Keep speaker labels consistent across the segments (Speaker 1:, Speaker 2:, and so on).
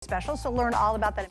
Speaker 1: special, so learn all about that.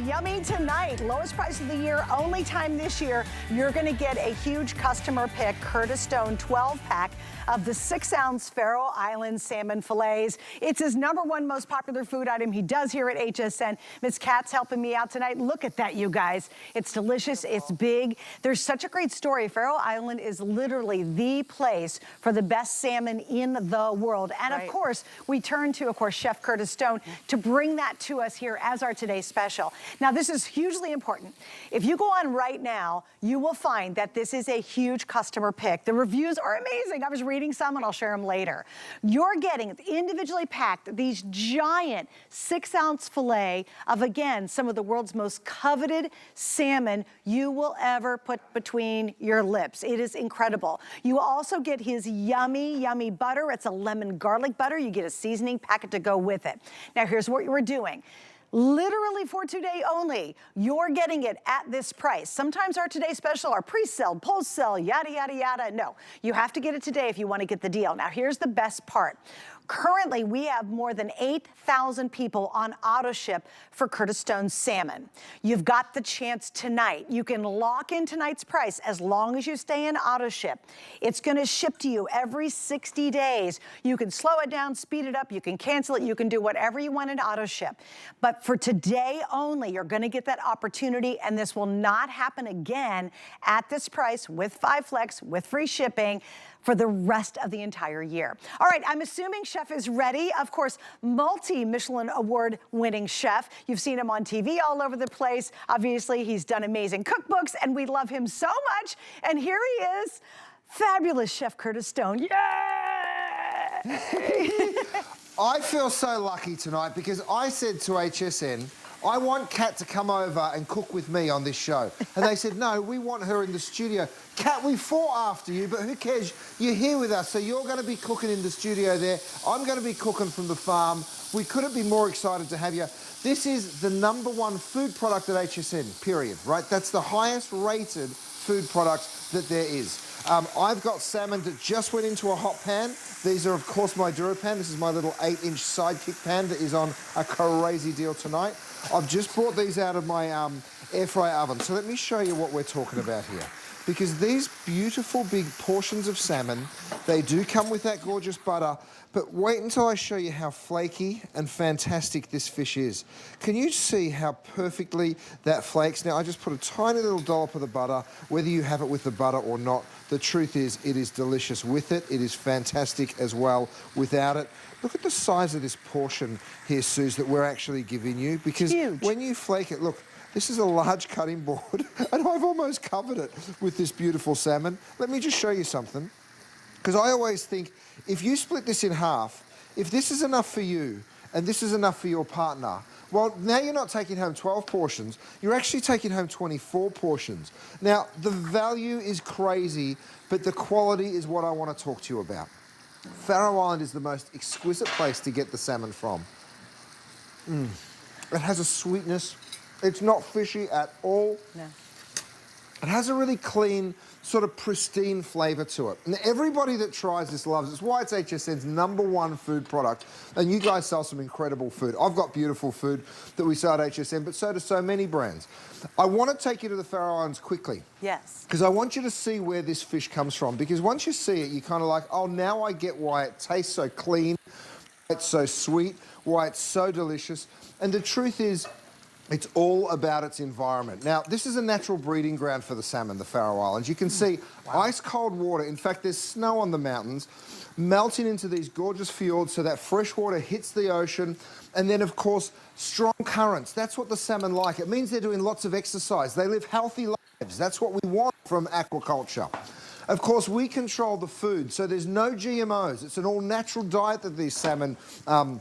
Speaker 1: Yummy tonight. Lowest price of the year, only time this year. You're going to get a huge customer pick Curtis Stone 12-pack of the 6-ounce Faroe Island salmon fillets. It's his #1 most popular food item he does here at HSN. Miss Kat's helping me out tonight. Look at that, you guys. It's delicious. It's big. There's such a great story. Faroe Island is literally the place for the best salmon in the world. And of course, we turn to, Chef Curtis Stone to bring that to us here as our today's special. Now, this is hugely important. If you go on right now, you will find that this is a huge customer pick. The reviews are amazing. I was reading some and I'll share them later. You're getting individually packed these giant 6-ounce filet of, again, some of the world's most coveted salmon you will ever put between your lips. It is incredible. You also get his yummy, yummy butter. It's a lemon garlic butter. You get a seasoning packet to go with it. Now, here's what we're doing. Literally for today only, you're getting it at this price. Sometimes our today special are pre-sale, post-sale, yada, yada, yada. No, you have to get it today if you want to get the deal. Now, here's the best part. Currently, we have more than 8,000 people on auto ship for Curtis Stone's salmon. You've got the chance tonight. You can lock in tonight's price as long as you stay in auto ship. It's gonna ship to you every 60 days. You can slow it down, speed it up, you can cancel it, you can do whatever you want in auto ship. But for today only, you're gonna get that opportunity, and this will not happen again at this price with 5 Flex, with free shipping, for the rest of the entire year. All right, I'm assuming Chef is ready. Of course, multi-Michelin award winning chef. You've seen him on TV all over the place. Obviously, he's done amazing cookbooks and we love him so much. And here he is, fabulous Chef Curtis Stone. Yay!
Speaker 2: I feel so lucky tonight because I said to HSN, I want Kat to come over and cook with me on this show. And they said, no, we want her in the studio. Kat, we fought after you, but who cares? You're here with us, so you're going to be cooking in the studio there. I'm going to be cooking from the farm. We couldn't be more excited to have you. This is the #1 food product at HSN, period, right? That's the highest rated food product that there is. I've got salmon that just went into a hot pan. These are, of course, my DuraPan. This is my little 8-inch sidekick pan that is on a crazy deal tonight. I've just brought these out of my air fryer oven. So let me show you what we're talking about here. Because these beautiful big portions of salmon, they do come with that gorgeous butter, but wait until I show you how flaky and fantastic this fish is. Can you see how perfectly that flakes? Now, I just put a tiny little dollop of the butter, whether you have it with the butter or not. The truth is, it is delicious with it. It is fantastic as well without it. Look at the size of this portion here, Suze, that we're actually giving you. Because when you flake it, look, this is a large cutting board, and I've almost covered it with this beautiful salmon. Let me just show you something, because I always think, if you split this in half, if this is enough for you, and this is enough for your partner, well, now you're not taking home 12 portions, you're actually taking home 24 portions. Now, the value is crazy, but the quality is what I want to talk to you about. Faroe Island is the most exquisite place to get the salmon from. It has a sweetness. It's not fishy at all. No. It has a really clean, sort of pristine flavour to it. And everybody that tries this loves it. It's why it's HSN's #1 food product. And you guys sell some incredible food. I've got beautiful food that we sell at HSN, but so do so many brands. I want to take you to the Faroe Islands quickly.
Speaker 1: Yes.
Speaker 2: Because I want you to see where this fish comes from. Because once you see it, you're kind of like, oh, now I get why it tastes so clean, why it's so sweet, why it's so delicious. And the truth is, it's all about its environment. Now, this is a natural breeding ground for the salmon, the Faroe Islands. You can see ice-cold water. In fact, there's snow on the mountains, melting into these gorgeous fjords so that fresh water hits the ocean. And then, of course, strong currents. That's what the salmon like. It means they're doing lots of exercise. They live healthy lives. That's what we want from aquaculture. Of course, we control the food, so there's no GMOs. It's an all-natural diet that these salmon are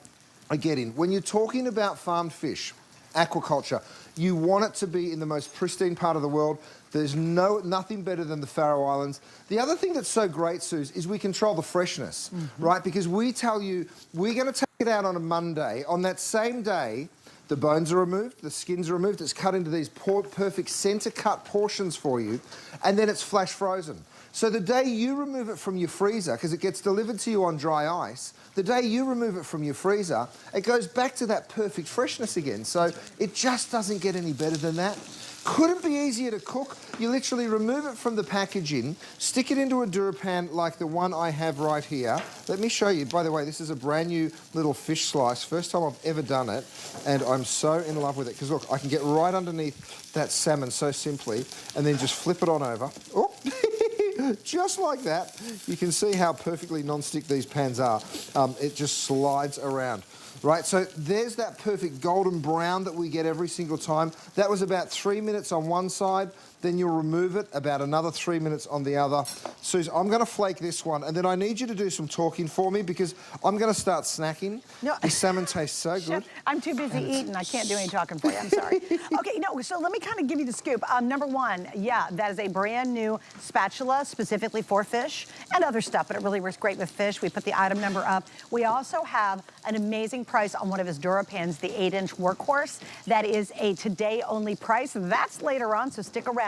Speaker 2: getting. When you're talking about farmed fish, aquaculture, you want it to be in the most pristine part of the world. There's nothing better than the Faroe Islands. The other thing that's so great, Suze, is we control the freshness, right? Because we tell you, we're going to take it out on a Monday. On that same day, The bones are removed, the skins are removed, it's cut into these perfect center cut portions for you, and then it's flash frozen. So the day you remove it from your freezer, because it gets delivered to you on dry ice, the day you remove it from your freezer, it goes back to that perfect freshness again. So it just doesn't get any better than that. Couldn't be easier to cook. You literally remove it from the packaging, stick it into a DuraPan like the one I have right here. Let me show you. By the way, this is a brand new little fish slice. First time I've ever done it, and I'm so in love with it. Because look, I can get right underneath that salmon so simply, and then just flip it on over. Oh, just like that. You can see how perfectly non-stick these pans are. It just slides around. Right, so there's that perfect golden brown that we get every single time. That was about 3 minutes on one side. Then you'll remove it, about another 3 minutes on the other. Suze, I'm going to flake this one, and then I need you to do some talking for me because I'm going to start snacking. No. This salmon tastes so good.
Speaker 1: Chef, I'm too busy eating. I can't do any talking for you. I'm sorry. Okay, no, so let me kind of give you the scoop. Number one, yeah, that is a brand new spatula specifically for fish and other stuff, but it really works great with fish. We put the item number up. We also have an amazing price on one of his DuraPans, the 8-inch Workhorse. That is a today-only price. That's later on, so stick around.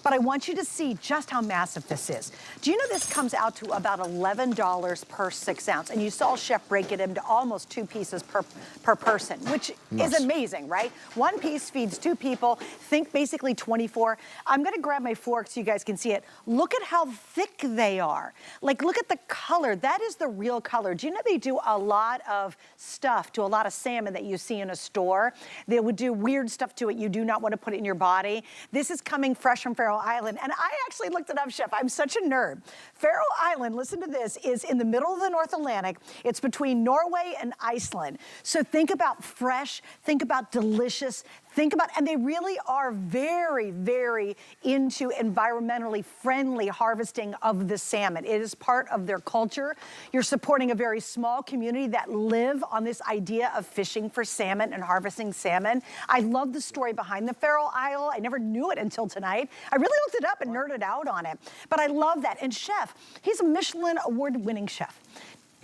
Speaker 1: But I want you to see just how massive this is. Do you know this comes out to about $11 per 6 ounce? And you saw Chef break it into almost 2 pieces per person, which is amazing, right? 1 piece feeds 2 people. Think basically 24. I'm gonna grab my fork so you guys can see it. Look at how thick they are. Like, look at the color. That is the real color. Do you know they do a lot of stuff to a lot of salmon that you see in a store? They would do weird stuff to it. You do not want to put it in your body. This is coming fresh from Faroe Island. And I actually looked it up, Chef. I'm such a nerd. Faroe Island, listen to this, is in the middle of the North Atlantic. It's between Norway and Iceland. So think about fresh, think about delicious, think about, and they really are very, very into environmentally friendly harvesting of the salmon. It is part of their culture. You're supporting a very small community that live on this idea of fishing for salmon and harvesting salmon. I love the story behind the Faroe Isle. I never knew it until tonight. I really looked it up and nerded out on it. But I love that. And Chef, he's a Michelin award-winning chef.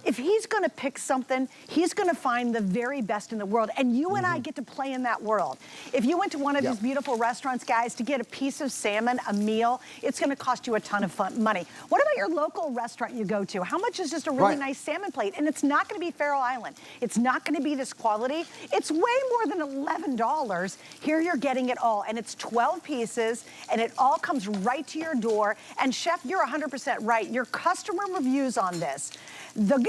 Speaker 1: If he's gonna pick something, he's gonna find the very best in the world. And you and I get to play in that world. If you went to one of these beautiful restaurants, guys, to get a piece of salmon, a meal, it's gonna cost you a ton of money. What about your local restaurant you go to? How much is just a really nice salmon plate? And it's not gonna be Faroe Island. It's not gonna be this quality. It's way more than $11. Here you're getting it all. And it's 12 pieces, and it all comes right to your door. And Chef, you're 100% right. Your customer reviews on this,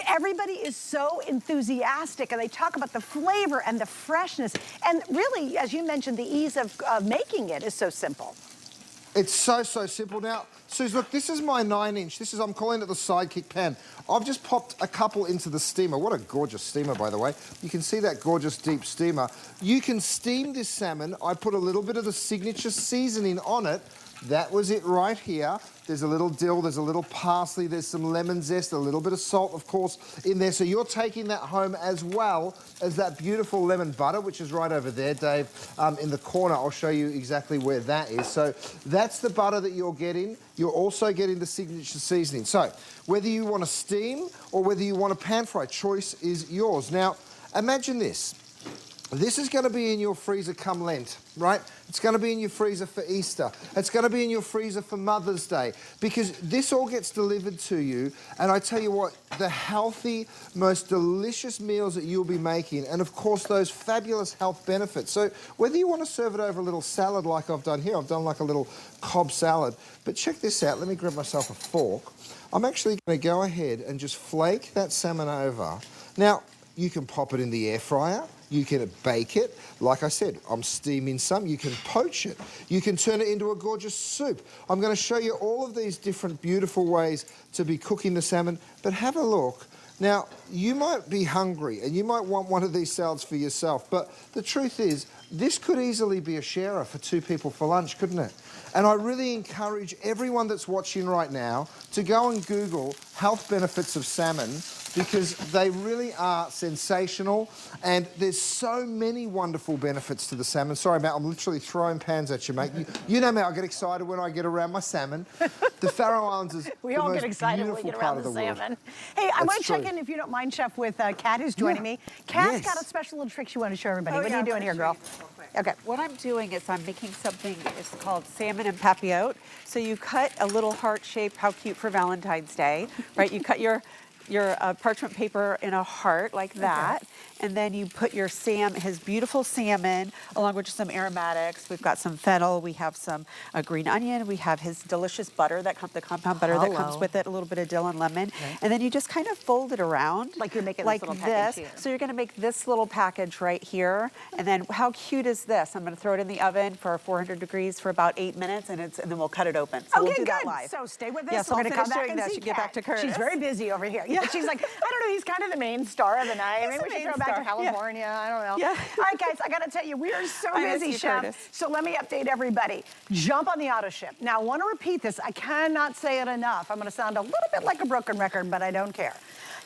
Speaker 1: everybody is so enthusiastic, and they talk about the flavor and the freshness. And really, as you mentioned, the ease of making it is so simple.
Speaker 2: It's so simple. Now, Suze, look, this is my 9-inch. I'm calling it the Sidekick pan. I've just popped a couple into the steamer. What a gorgeous steamer, by the way. You can see that gorgeous deep steamer. You can steam this salmon. I put a little bit of the signature seasoning on it. That was it right here. There's a little dill, there's a little parsley, there's some lemon zest, a little bit of salt, of course, in there. So you're taking that home as well as that beautiful lemon butter, which is right over there, Dave, in the corner. I'll show you exactly where that is. So that's the butter that you're getting. You're also getting the signature seasoning. So whether you want to steam or whether you want to pan fry, choice is yours. Now, imagine this. This is going to be in your freezer come Lent, right? It's going to be in your freezer for Easter. It's going to be in your freezer for Mother's Day, because this all gets delivered to you. And I tell you what, the healthy, most delicious meals that you'll be making, and of course those fabulous health benefits. So whether you want to serve it over a little salad like I've done here, I've done like a little Cobb salad. But check this out. Let me grab myself a fork. I'm actually going to go ahead and just flake that salmon over. Now, you can pop it in the air fryer. You can bake it. Like I said, I'm steaming some. You can poach it. You can turn it into a gorgeous soup. I'm going to show you all of these different beautiful ways to be cooking the salmon, but have a look. Now, you might be hungry and you might want one of these salads for yourself, but the truth is, this could easily be a sharer for 2 people for lunch, couldn't it? And I really encourage everyone that's watching right now to go and Google health benefits of salmon, because they really are sensational, and there's so many wonderful benefits to the salmon. Sorry, Matt, I'm literally throwing pans at you, mate. You know me, I get excited when I get around my salmon. The Faroe Islands is
Speaker 1: we
Speaker 2: the
Speaker 1: all
Speaker 2: most
Speaker 1: get excited when we
Speaker 2: beautiful
Speaker 1: get
Speaker 2: part
Speaker 1: around
Speaker 2: of
Speaker 1: the
Speaker 2: the world.
Speaker 1: salmon. Hey, I want to check in, if you don't mind, Chef, with Kat, who's joining me. Kat's got a special little trick you want to show everybody. What are you doing here, girl? Okay.
Speaker 3: What I'm doing is I'm making something, it's called salmon and papillote. So you cut a little heart shape, how cute for Valentine's Day, right? You cut your parchment paper in a heart like that, and then you put your his beautiful salmon, along with some aromatics. We've got some fennel, we have some green onion, we have his delicious butter the compound butter that comes with it, a little bit of dill and lemon, and then you just kind of fold it around
Speaker 1: like you're making
Speaker 3: like
Speaker 1: this little package here.
Speaker 3: So you're going to make this little package right here, and then how cute is this? I'm going to throw it in the oven for 400 degrees for about 8 minutes, and then we'll cut it open. So we'll do that live.
Speaker 1: So stay with us.
Speaker 3: Yeah, so
Speaker 1: we're going to come back and
Speaker 3: that.
Speaker 1: see
Speaker 3: Get back to Curtis.
Speaker 1: She's very busy over here. Yeah, she's like, I don't know, he's kind of the main star of the night.
Speaker 3: He's
Speaker 1: Maybe we
Speaker 3: the
Speaker 1: should
Speaker 3: main
Speaker 1: go back to
Speaker 3: star.
Speaker 1: California. I don't know.
Speaker 3: Yeah.
Speaker 1: All right, guys, I got to tell you, we are so busy, Chef.
Speaker 3: Curtis.
Speaker 1: So let me update everybody. Jump on the auto ship. Now, I want to repeat this. I cannot say it enough. I'm going to sound a little bit like a broken record, but I don't care.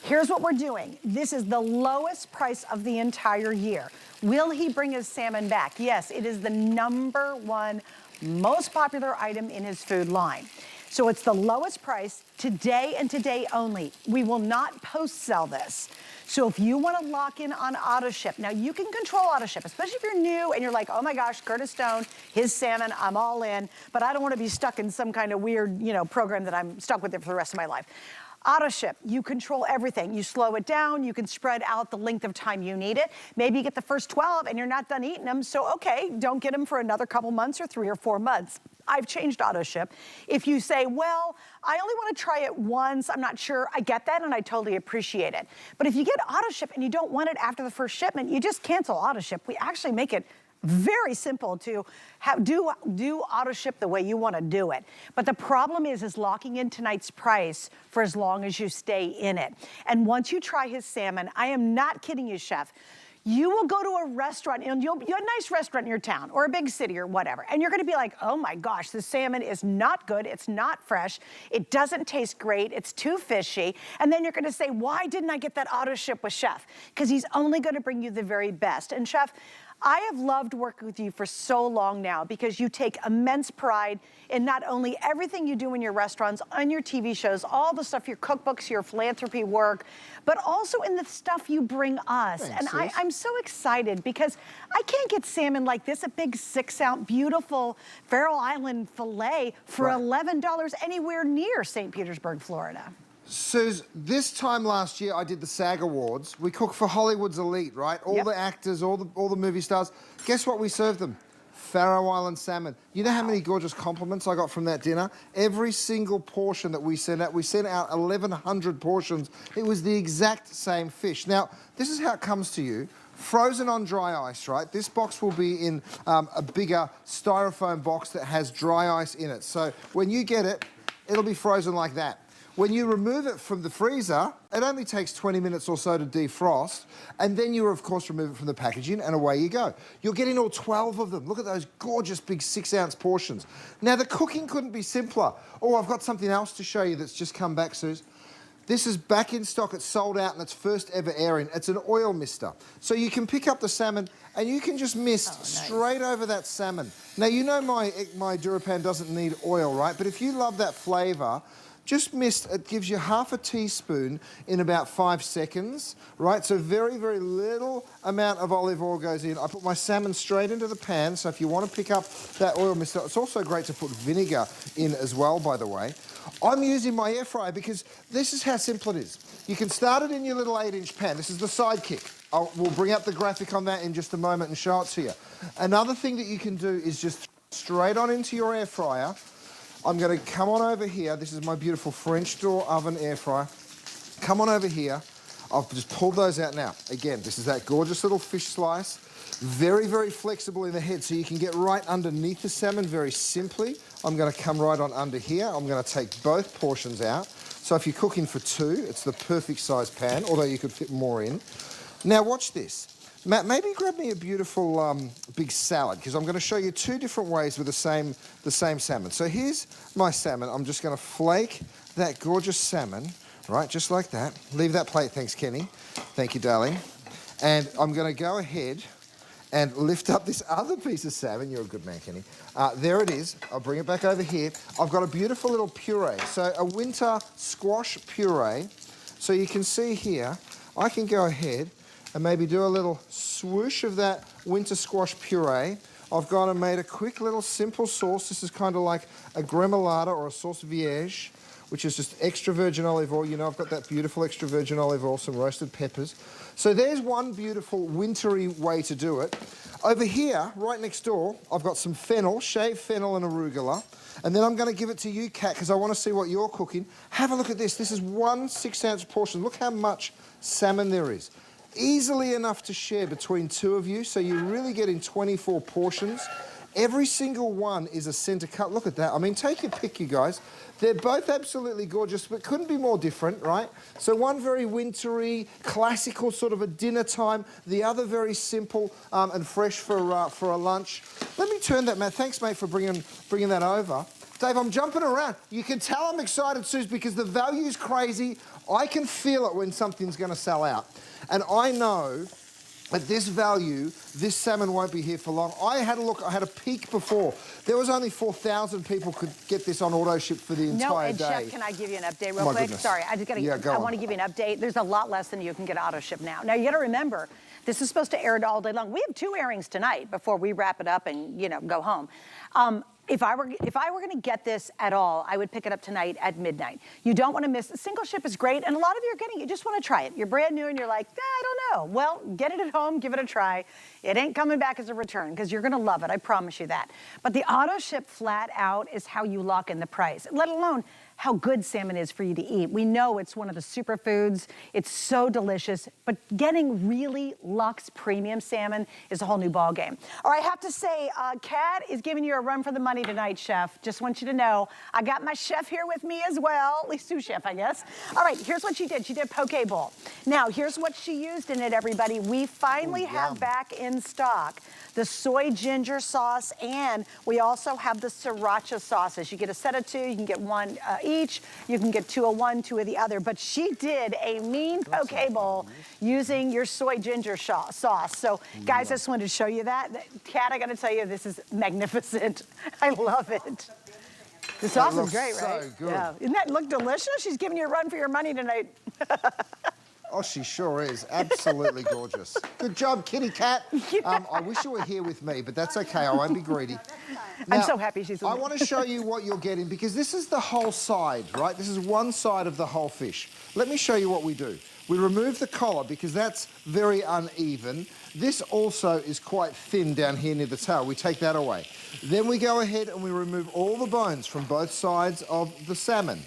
Speaker 1: Here's what we're doing. This is the lowest price of the entire year. Will he bring his salmon back? Yes, it is the #1 most popular item in his food line. So it's the lowest price today and today only. We will not post-sell this. So if you want to lock in on auto ship, now you can control auto ship, especially if you're new and you're like, oh my gosh, Curtis Stone, his salmon, I'm all in, but I don't want to be stuck in some kind of weird, program that I'm stuck with it for the rest of my life. Auto ship, you control everything. You slow it down, you can spread out the length of time you need it. Maybe you get the first 12 and you're not done eating them, so okay, don't get them for another couple months or 3 or 4 months. I've changed auto ship. If you say, well, I only want to try it once, I'm not sure, I get that and I totally appreciate it. But if you get auto ship and you don't want it after the first shipment, you just cancel auto ship. We actually make it very simple to do auto ship the way you want to do it. But the problem is locking in tonight's price for as long as you stay in it. And once you try his salmon, I am not kidding you, Chef, you will go to a restaurant, and you'll a nice restaurant in your town or a big city or whatever, and you're gonna be like, oh my gosh, the salmon is not good, it's not fresh, it doesn't taste great, it's too fishy, and then you're gonna say, why didn't I get that auto ship with Chef? Because he's only gonna bring you the very best. And Chef, I have loved working with you for so long now because you take immense pride in not only everything you do in your restaurants, on your TV shows, all the stuff, your cookbooks, your philanthropy work, but also in the stuff you bring us.
Speaker 2: Thanks,
Speaker 1: and I'm so excited because I can't get salmon like this, a big 6-ounce, beautiful Faroe Island filet for $11 anywhere near St. Petersburg, Florida.
Speaker 2: Suze, this time last year I did the SAG Awards. We cooked for Hollywood's elite, right? All the actors, all the movie stars. Guess what we served them? Faroe Island salmon. You know how many gorgeous compliments I got from that dinner? Every single portion that we sent out 1,100 portions. It was the exact same fish. Now, this is how it comes to you. Frozen on dry ice, right? This box will be in a bigger styrofoam box that has dry ice in it. So when you get it, it'll be frozen like that. When you remove it from the freezer, it only takes 20 minutes or so to defrost, and then you, of course, remove it from the packaging, and away you go. You're getting all 12 of them. Look at those gorgeous big 6-ounce portions. Now, the cooking couldn't be simpler. Oh, I've got something else to show you that's just come back, Suze. This is back in stock. It's sold out in its first ever airing. It's an oil mister. So you can pick up the salmon and you can just mist straight over that salmon. Now, you know my DuraPan doesn't need oil, right? But if you love that flavour, just mist, it gives you half a teaspoon in about 5 seconds, right? So very, very little amount of olive oil goes in. I put my salmon straight into the pan, so if you want to pick up that oil mist, it's also great to put vinegar in as well, by the way. I'm using my air fryer because this is how simple it is. You can start it in your little 8-inch pan. This is the Sidekick. We'll bring up the graphic on that in just a moment and show it to you. Another thing that you can do is just straight on into your air fryer. I'm going to come on over here. This is my beautiful French door oven air fryer. Come on over here. I've just pulled those out now. Again, this is that gorgeous little fish slice. Very, very flexible in the head, so you can get right underneath the salmon very simply. I'm going to come right on under here. I'm going to take both portions out. So if you're cooking for 2, it's the perfect size pan, although you could fit more in. Now watch this. Matt, maybe grab me a beautiful big salad, because I'm going to show you 2 different ways with the same salmon. So here's my salmon. I'm just going to flake that gorgeous salmon right, just like that. Leave that plate, thanks, Kenny. Thank you, darling. And I'm going to go ahead and lift up this other piece of salmon. You're a good man, Kenny. There it is. I'll bring it back over here. I've got a beautiful little puree. So a winter squash puree. So you can see here, I can go ahead and maybe do a little swoosh of that winter squash puree. I've gone and made a quick little simple sauce. This is kind of like a gremolata or a sauce vierge, which is just extra virgin olive oil. You know, I've got that beautiful extra virgin olive oil, some roasted peppers. So there's one beautiful wintry way to do it. Over here, right next door, I've got some fennel, shaved fennel and arugula. And then I'm going to give it to you, Kat, because I want to see what you're cooking. Have a look at this. This is 1 6-ounce portion. Look how much salmon there is. Easily enough to share between 2 of you, so you're really getting 24 portions. Every single one is a centre cut. Look at that. I mean, take your pick, you guys. They're both absolutely gorgeous, but couldn't be more different, right? So one very wintry, classical sort of a dinner time. The other very simple and fresh for a lunch. Let me turn that, Matt. Thanks, mate, for bringing that over. Dave, I'm jumping around. You can tell I'm excited, Suze, because the value's crazy. I can feel it when something's going to sell out. And I know at this value, this salmon won't be here for long. I had a look, I had a peek before. There was only 4,000 people could get this on auto ship for the entire day.
Speaker 1: Chef, can I give you an update real quick?
Speaker 2: Goodness.
Speaker 1: Sorry, I just gotta, I want to give you an update. There's a lot less than you can get auto ship now. Now you gotta remember, this is supposed to air all day long. We have 2 airings tonight before we wrap it up and, you know, go home. If I were going to get this at all, I would pick it up tonight at midnight. You don't want to miss. Single ship is great, and a lot of you are getting it. You just want to try it. You're brand new, and you're like, I don't know. Well, get it at home, give it a try. It ain't coming back as a return because you're going to love it. I promise you that. But the auto ship flat out is how you lock in the price, let alone how good salmon is for you to eat. We know it's one of the superfoods. It's so delicious, but getting really luxe premium salmon is a whole new ballgame. All right, I have to say, Kat is giving you a run for the money tonight, Chef. Just want you to know, I got my chef here with me as well, at least sous chef, I guess. All right, here's what she did. She did poke bowl. Now, here's what she used in it, everybody. We finally have back in stock the soy ginger sauce, and we also have the sriracha sauces. You get a set of 2, you can get 1 each. You can get 2 of one, 2 of the other. But she did a mean poke bowl using your soy ginger sauce. So, guys, I just wanted to show you that. Kat, I got to tell you, this is magnificent. I love it. The sauce is great, right?
Speaker 2: So good.
Speaker 1: Yeah. Doesn't that look delicious? She's giving you a run for your money tonight.
Speaker 2: Oh, she sure is. Absolutely gorgeous. Good job, kitty cat. I wish you were here with me, but that's okay. I won't be greedy. Now,
Speaker 1: I'm so happy she's with me.
Speaker 2: I want to show you what you're getting because this is the whole side, right? This is one side of the whole fish. Let me show you what we do. We remove the collar because that's very uneven. This also is quite thin down here near the tail. We take that away. Then we go ahead and we remove all the bones from both sides of the salmon.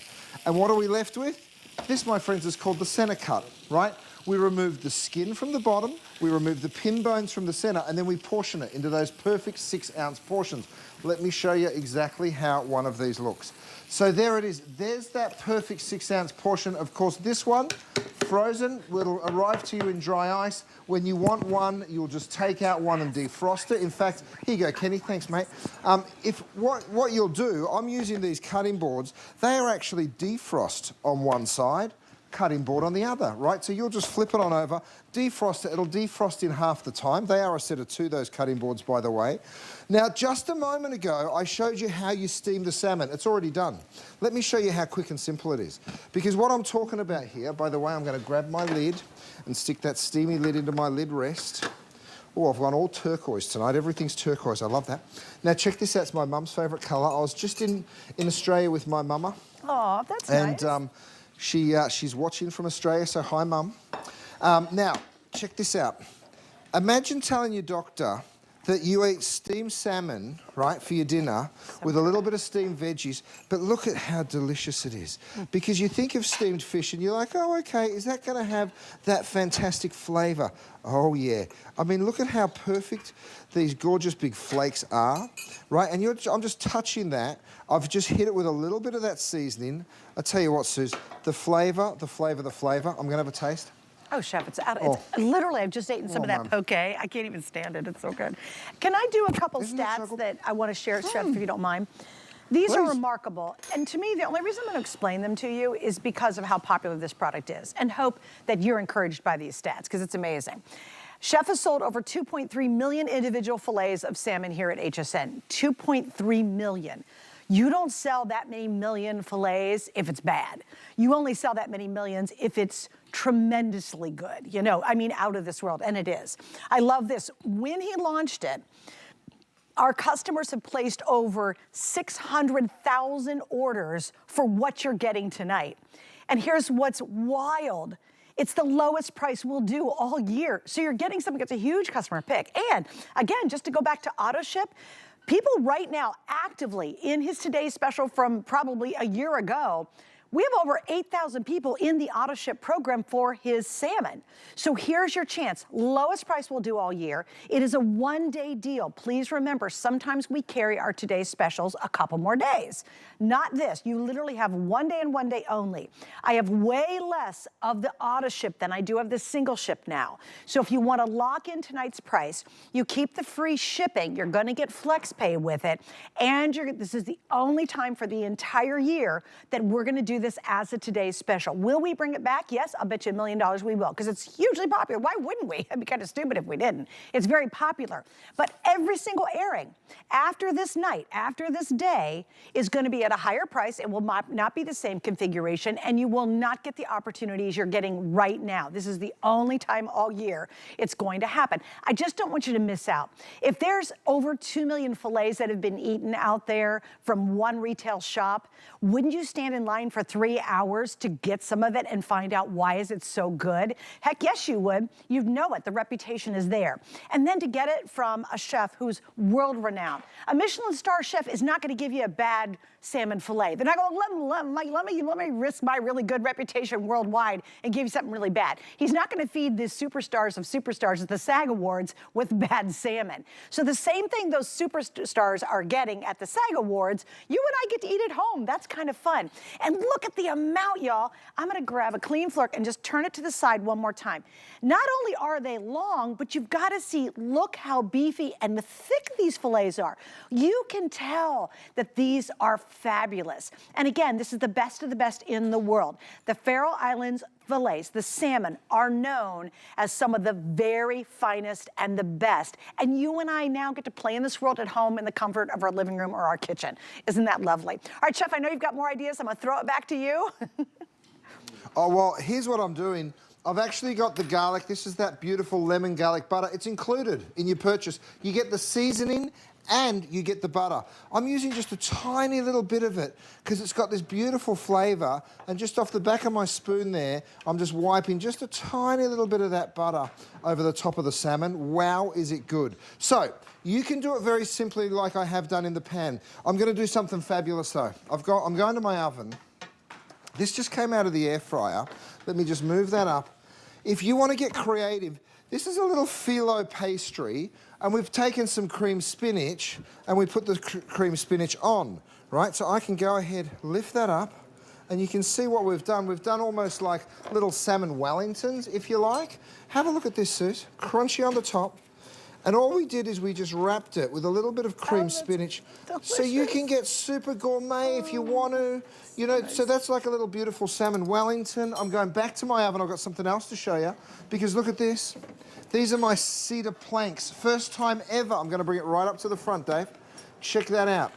Speaker 2: And what are we left with? This, my friends, is called the center cut, right? We remove the skin from the bottom, we remove the pin bones from the center, and then we portion it into those perfect 6-ounce portions. Let me show you exactly how one of these looks. So there it is. There's that perfect 6-ounce portion. Of course, this one, frozen, will arrive to you in dry ice. When you want one, you'll just take out one and defrost it. In fact, here you go, Kenny. Thanks, mate. What you'll do, I'm using these cutting boards. They are actually defrost on one side, cutting board on the other, right? So you'll just flip it on over, defrost it. It'll defrost in half the time. They are a set of 2, those cutting boards, by the way. Now, just a moment ago, I showed you how you steam the salmon. It's already done. Let me show you how quick and simple it is. Because what I'm talking about here, by the way, I'm going to grab my lid and stick that steamy lid into my lid rest. Oh, I've gone all turquoise tonight. Everything's turquoise. I love that. Now, check this out. It's my mum's favourite colour. I was just in Australia with my mama.
Speaker 1: Oh, that's nice.
Speaker 2: And she's watching from Australia, so hi, Mum. Now, check this out. Imagine telling your doctor that you eat steamed salmon, right, for your dinner with a little bit of steamed veggies, but look at how delicious it is. Because you think of steamed fish and you're like, oh, okay, is that going to have that fantastic flavour? Oh, yeah. I mean, look at how perfect these gorgeous big flakes are, right? And I'm just touching that. I've just hit it with a little bit of that seasoning. I tell you what, Suze, the flavour. I'm going to have a taste.
Speaker 1: Oh, Chef, it's out. It's literally, I've just eaten some of that poke. I can't even stand it. It's so good. Can I do a couple stats that I want to share, Chef, if you don't mind? These are
Speaker 2: Please.
Speaker 1: remarkable. And to me, the only reason I'm going to explain them to you is because of how popular this product is, and hope that you're encouraged by these stats, because it's amazing. Chef has sold over 2.3 million individual fillets of salmon here at HSN. 2.3 million. You don't sell that many million fillets if it's bad. You only sell that many millions if it's tremendously good. You know, I mean, out of this world, and it is. I love this. When he launched it, our customers have placed over 600,000 orders for what you're getting tonight. And here's what's wild. It's the lowest price we'll do all year. So you're getting something that's a huge customer pick. And again, just to go back to auto ship, people right now actively in his Today Special from probably a year ago, we have over 8,000 people in the auto ship program for his salmon. So here's your chance. Lowest price we'll do all year. It is a one-day deal. Please remember, sometimes we carry our Today Specials a couple more days. Not this. You literally have one day and one day only. I have way less of the auto ship than I do of the single ship now. So if you want to lock in tonight's price, you keep the free shipping. You're going to get flex pay with it. And this is the only time for the entire year that we're going to do this as a Today Special. Will we bring it back? Yes, I'll bet you $1 million we will, because it's hugely popular. Why wouldn't we? It'd be kind of stupid if we didn't. It's very popular. But every single airing after this night, after this day, is going to be at a higher price. It will not be the same configuration, and you will not get the opportunities you're getting right now. This is the only time all year it's going to happen. I just don't want you to miss out. If there's over 2 million fillets that have been eaten out there from one retail shop, wouldn't you stand in line for 3 hours to get some of it and find out why is it so good? Heck yes, you would. You'd know it. The reputation is there. And then to get it from a chef who's world-renowned. A Michelin star chef is not going to give you a bad salmon fillet. They're not going, let me risk my really good reputation worldwide and give you something really bad. He's not going to feed the superstars of superstars at the SAG Awards with bad salmon. So the same thing those superstars are getting at the SAG Awards, you and I get to eat at home. That's kind of fun. And look at the amount, y'all. I'm going to grab a clean fork and just turn it to the side one more time. Not only are they long, but you've got to see, look how beefy and thick these fillets are. You can tell that these are fabulous. And again, this is the best of the best in the world. The Faroe Islands fillets, the salmon, are known as some of the very finest and the best. And you and I now get to play in this world at home in the comfort of our living room or our kitchen. Isn't that lovely? All right, Chef, I know you've got more ideas. I'm going to throw it back to you.
Speaker 2: Oh, well, here's what I'm doing. I've actually got the garlic. This is that beautiful lemon garlic butter. It's included in your purchase. You get the seasoning and you get the butter. I'm using just a tiny little bit of it because it's got this beautiful flavour, and just off the back of my spoon there, I'm just wiping just a tiny little bit of that butter over the top of the salmon. Wow, is it good. So, you can do it very simply like I have done in the pan. I'm going to do something fabulous though. I'm going to my oven. This just came out of the air fryer. Let me just move that up. If you want to get creative, this is a little phyllo pastry, and we've taken some cream spinach and we put the cream spinach on, right? So I can go ahead, lift that up, and you can see what we've done. We've done almost like little salmon Wellingtons, if you like. Have a look at this, Suze. Crunchy on the top. And all we did is we just wrapped it with a little bit of cream spinach. So you can get super gourmet if you want to. You know, so that's like a little beautiful salmon Wellington. I'm going back to my oven. I've got something else to show you, because look at this. These are my cedar planks. First time ever. I'm going to bring it right up to the front, Dave. Check that out.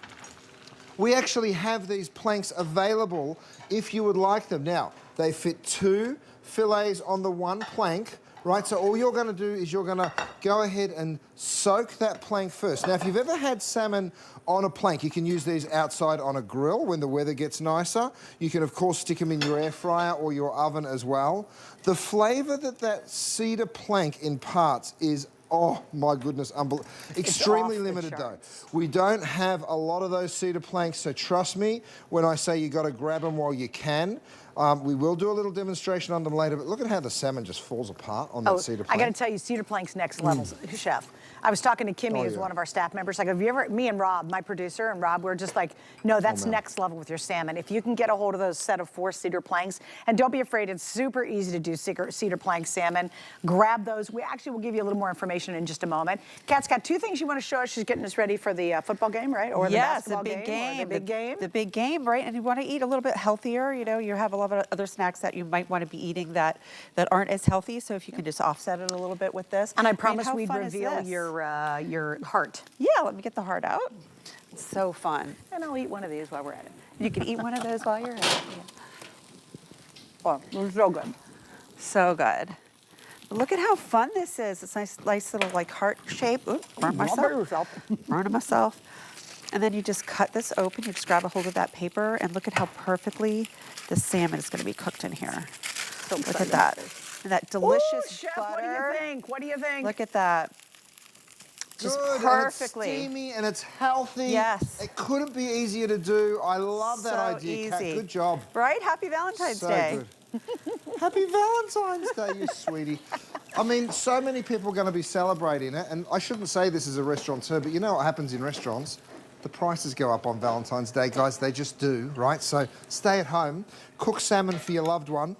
Speaker 2: We actually have these planks available if you would like them. Now, they fit 2 fillets on the one plank. Right, so all you're going to do is you're going to go ahead and soak that plank first. Now, if you've ever had salmon on a plank, you can use these outside on a grill when the weather gets nicer. You can, of course, stick them in your air fryer or your oven as well. The flavour that cedar plank imparts is, oh my goodness, extremely limited though. We don't have a lot of those cedar planks, so trust me when I say you got to grab them while you can. We will do a little demonstration on them later, but look at how the salmon just falls apart on that cedar plank.
Speaker 1: I got to tell you, cedar plank's next level, Chef. I was talking to Kimmy, who's one of our staff members. Like, have you ever, me and Rob, my producer, and Rob, we're just like, no, that's next level with your salmon. If you can get a hold of those set of 4 cedar planks, and don't be afraid, it's super easy to do cedar plank salmon. Grab those. We actually will give you a little more information in just a moment. Kat's got 2 things you want to show us. She's getting us ready for the football game, right? Or the basketball game. Or the big game.
Speaker 3: The big game, right? And you want to eat a little bit healthier. You know, you have a lot of other snacks that you might want to be eating that aren't as healthy. So if you can just offset it a little bit with this.
Speaker 1: And I promise we'd reveal your heart.
Speaker 3: Yeah, let me get the heart out. It's so fun.
Speaker 1: And I'll eat one of these while we're at it.
Speaker 3: You can eat one of those while you're at it. Yeah.
Speaker 1: Oh, it's so good.
Speaker 3: So good. Look at how fun this is. It's nice little like heart shape. Ooh, burn myself. Burning myself. And then you just cut this open. You just grab a hold of that paper and look at how perfectly the salmon is going to be cooked in here.
Speaker 1: So
Speaker 3: look at that. And that delicious
Speaker 1: Chef,
Speaker 3: butter.
Speaker 1: what do you think? What do you think?
Speaker 3: Look at that. Just
Speaker 2: Good,
Speaker 3: perfectly.
Speaker 2: And it's steamy and it's healthy.
Speaker 3: Yes.
Speaker 2: It couldn't be easier to do. I love that idea, Kat. Good job.
Speaker 3: Right? Happy Valentine's Day.
Speaker 2: Good. Happy Valentine's Day, you sweetie. I mean, so many people are going to be celebrating it, and I shouldn't say this as a restaurateur, but you know what happens in restaurants? The prices go up on Valentine's Day, guys. They just do, right? So stay at home, cook salmon for your loved one.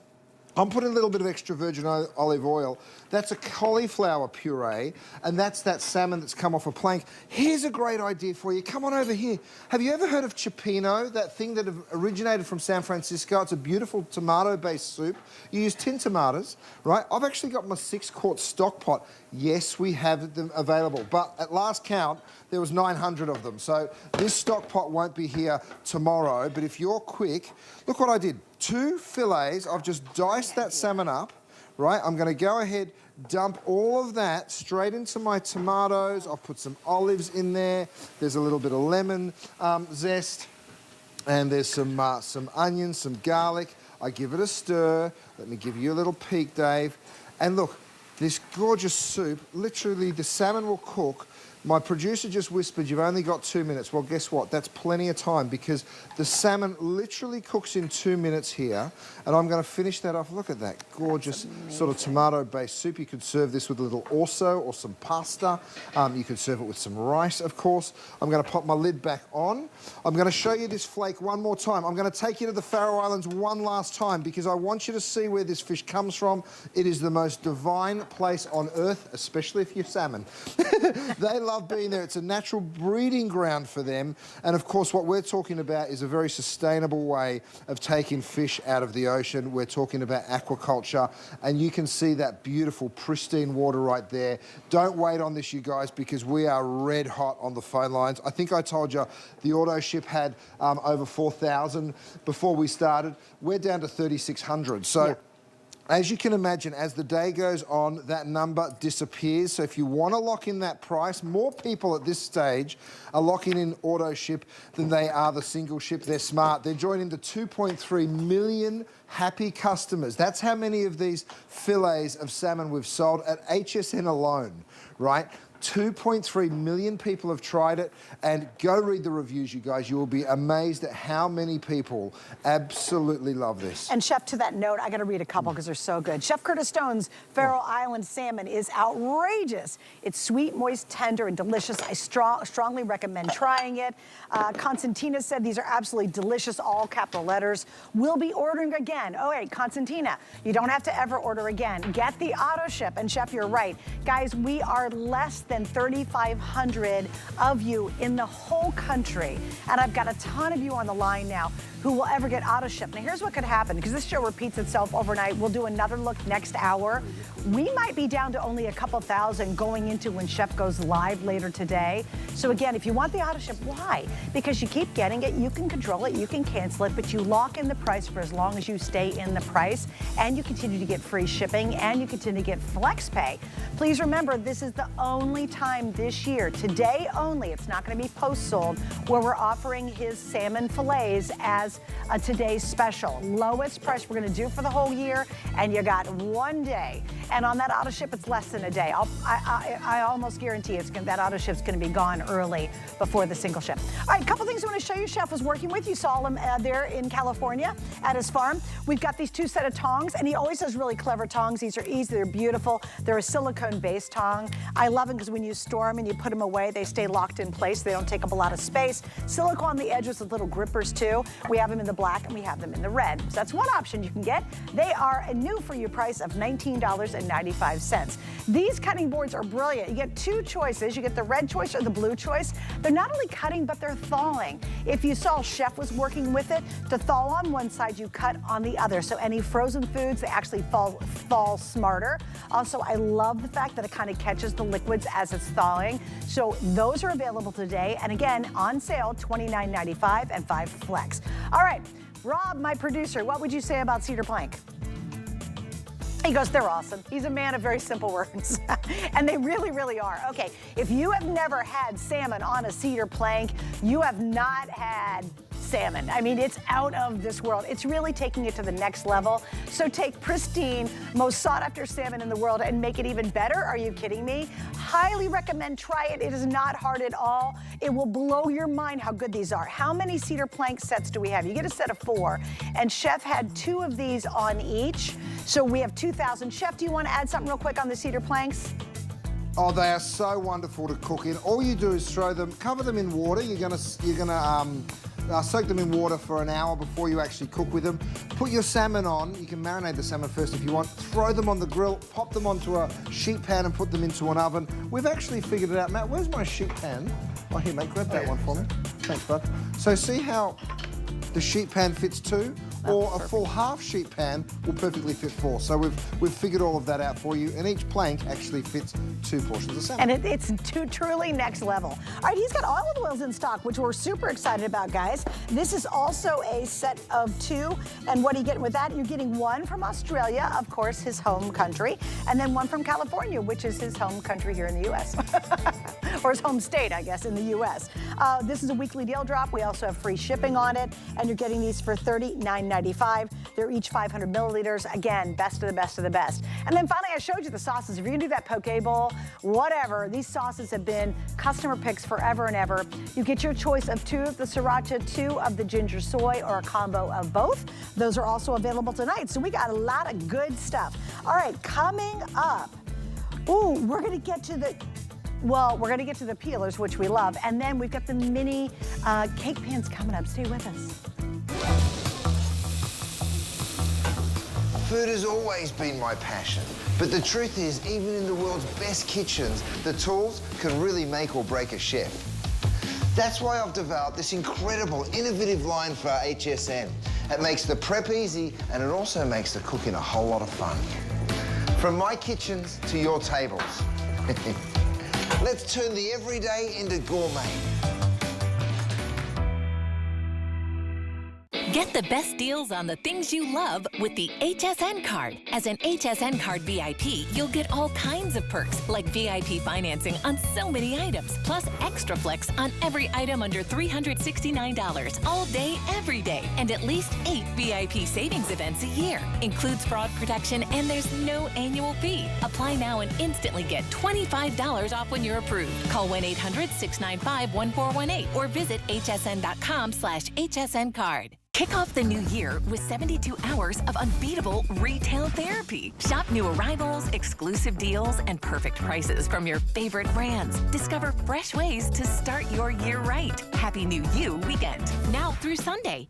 Speaker 2: I'm putting a little bit of extra virgin olive oil. That's a cauliflower puree, and that's that salmon that's come off a plank. Here's a great idea for you. Come on over here. Have you ever heard of cioppino, that thing that originated from San Francisco? It's a beautiful tomato-based soup. You use tin tomatoes, right? I've actually got my 6-quart stock pot. Yes, we have them available, but at last count, there was 900 of them. So this stock pot won't be here tomorrow, but if you're quick, look what I did. 2 fillets. I've just diced that salmon up, right? I'm going to go ahead, dump all of that straight into my tomatoes. I'll put some olives in there. There's a little bit of lemon zest, and there's some onions, some garlic. I give it a stir. Let me give you a little peek, Dave. And look, this gorgeous soup, literally the salmon will cook. My producer just whispered, you've only got 2 minutes. Well, guess what? That's plenty of time because the salmon literally cooks in 2 minutes here. And I'm going to finish that off. Look at that gorgeous sort of tomato-based soup. You could serve this with a little orzo or some pasta. You could serve it with some rice, of course. I'm going to pop my lid back on. I'm going to show you this flake one more time. I'm going to take you to the Faroe Islands one last time because I want you to see where this fish comes from. It is the most divine place on earth, especially if you're salmon. They love being there. It's a natural breeding ground for them. And of course, what we're talking about is a very sustainable way of taking fish out of the ocean. We're talking about aquaculture, and you can see that beautiful, pristine water right there. Don't wait on this, you guys, because we are red hot on the phone lines. I think I told you the auto ship had over 4,000 before we started. We're down to 3,600. So. Yeah. As you can imagine, as the day goes on, that number disappears. So if you want to lock in that price, more people at this stage are locking in auto ship than they are the single ship. They're smart. They're joining the 2.3 million happy customers. That's how many of these fillets of salmon we've sold at HSN alone, right? 2.3 million people have tried it, and go read the reviews, you guys. You will be amazed at how many people absolutely love this.
Speaker 1: And Chef, to that note, I got to read a couple because they're so good. Chef Curtis Stone's Faroe Island salmon is outrageous. It's sweet, moist, tender, and delicious. I strongly recommend trying it. Constantina said these are absolutely delicious, all capital letters. We'll be ordering again. Oh, wait, Constantina, you don't have to ever order again. Get the auto ship. And Chef, you're right. Guys, we are less than 3,500 of you in the whole country. And I've got a ton of you on the line now who will ever get auto ship. Now here's what could happen, because this show repeats itself overnight. We'll do another look next hour. We might be down to only a couple thousand going into when Chef goes live later today. So again, if you want the auto ship, why? Because you keep getting it, you can control it, you can cancel it, but you lock in the price for as long as you stay in the price, and you continue to get free shipping, and you continue to get flex pay. Please remember, this is the only only time this year, today only, it's not going to be post-sold, where we're offering his salmon fillets as a today's special. Lowest price we're going to do for the whole year, and you got one day. And on that auto ship, it's less than a day. I almost guarantee that auto ship's going to be gone early before the single ship. All right, a couple things I want to show you. Chef was working with. You saw him there in California at his farm. We've got these 2 set of tongs, and he always has really clever tongs. These are easy. They're beautiful. They're a silicone-based tong. I love them because when you store them and you put them away, they stay locked in place. They don't take up a lot of space. Silicone on the edges with little grippers, too. We have them in the black, and we have them in the red. So that's one option you can get. They are a new for you price of $19.95. These cutting boards are brilliant. You get 2 choices. You get the red choice or the blue choice. They're not only cutting, but they're thawing. If you saw Chef was working with it, to thaw on one side, you cut on the other. So any frozen foods, they actually thaw smarter. Also, I love the fact that it kind of catches the liquids as it's thawing. So those are available today. And again, on sale, $29.95 and 5 flex. All right, Rob, my producer, what would you say about cedar plank? He goes, they're awesome. He's a man of very simple words. And they really, really are. Okay, if you have never had salmon on a cedar plank, you have not had salmon. I mean, it's out of this world. It's really taking it to the next level. So take pristine, most sought after salmon in the world and make it even better. Are you kidding me? Highly recommend try it. It is not hard at all. It will blow your mind how good these are. How many cedar plank sets do we have? You get a set of 4. And Chef had 2 of these on each. So we have 2,000. Chef, do you want to add something real quick on the cedar planks?
Speaker 2: Oh, they are so wonderful to cook in. All you do is throw them, cover them in water. You're gonna soak them in water for an hour before you actually cook with them. Put your salmon on. You can marinate the salmon first if you want. Throw them on the grill, pop them onto a sheet pan and put them into an oven. We've actually figured it out. Matt, where's my sheet pan? Oh, here, mate, grab that one for me. Thanks, bud. So see how the sheet pan fits 2? Or a full half sheet pan will perfectly fit 4. So we've figured all of that out for you, and each plank actually fits 2 portions of salmon.
Speaker 1: And it's truly next level. All right, he's got olive oils in stock, which we're super excited about, guys. This is also a set of 2, and what are you getting with that? You're getting 1 from Australia, of course, his home country, and then 1 from California, which is his home country here in the U.S. Or his home state, I guess, in the U.S. This is a weekly deal drop. We also have free shipping on it, and you're getting these for $39.95. They're each 500 milliliters. Again, best of the best of the best. And then finally, I showed you the sauces. If you're gonna do that poke bowl, whatever, these sauces have been customer picks forever and ever. You get your choice of 2 of the sriracha, 2 of the ginger soy, or a combo of both. Those are also available tonight. So we got a lot of good stuff. All right, coming up, we're gonna get to the peelers, which we love, and then we've got the mini cake pans coming up. Stay with us.
Speaker 2: Food has always been my passion, but the truth is, even in the world's best kitchens, the tools can really make or break a chef. That's why I've developed this incredible, innovative line for HSN. It makes the prep easy, and it also makes the cooking a whole lot of fun. From my kitchens to your tables. Let's turn the everyday into gourmet.
Speaker 4: Get the best deals on the things you love with the HSN card. As an HSN card VIP, you'll get all kinds of perks, like VIP financing on so many items, plus extra flex on every item under $369 all day, every day, and at least 8 VIP savings events a year. Includes fraud protection, and there's no annual fee. Apply now and instantly get $25 off when you're approved. Call 1-800-695-1418 or visit hsn.com/HSN card. Kick off the new year with 72 hours of unbeatable retail therapy. Shop new arrivals, exclusive deals, and perfect prices from your favorite brands. Discover fresh ways to start your year right. Happy New You weekend, now through Sunday.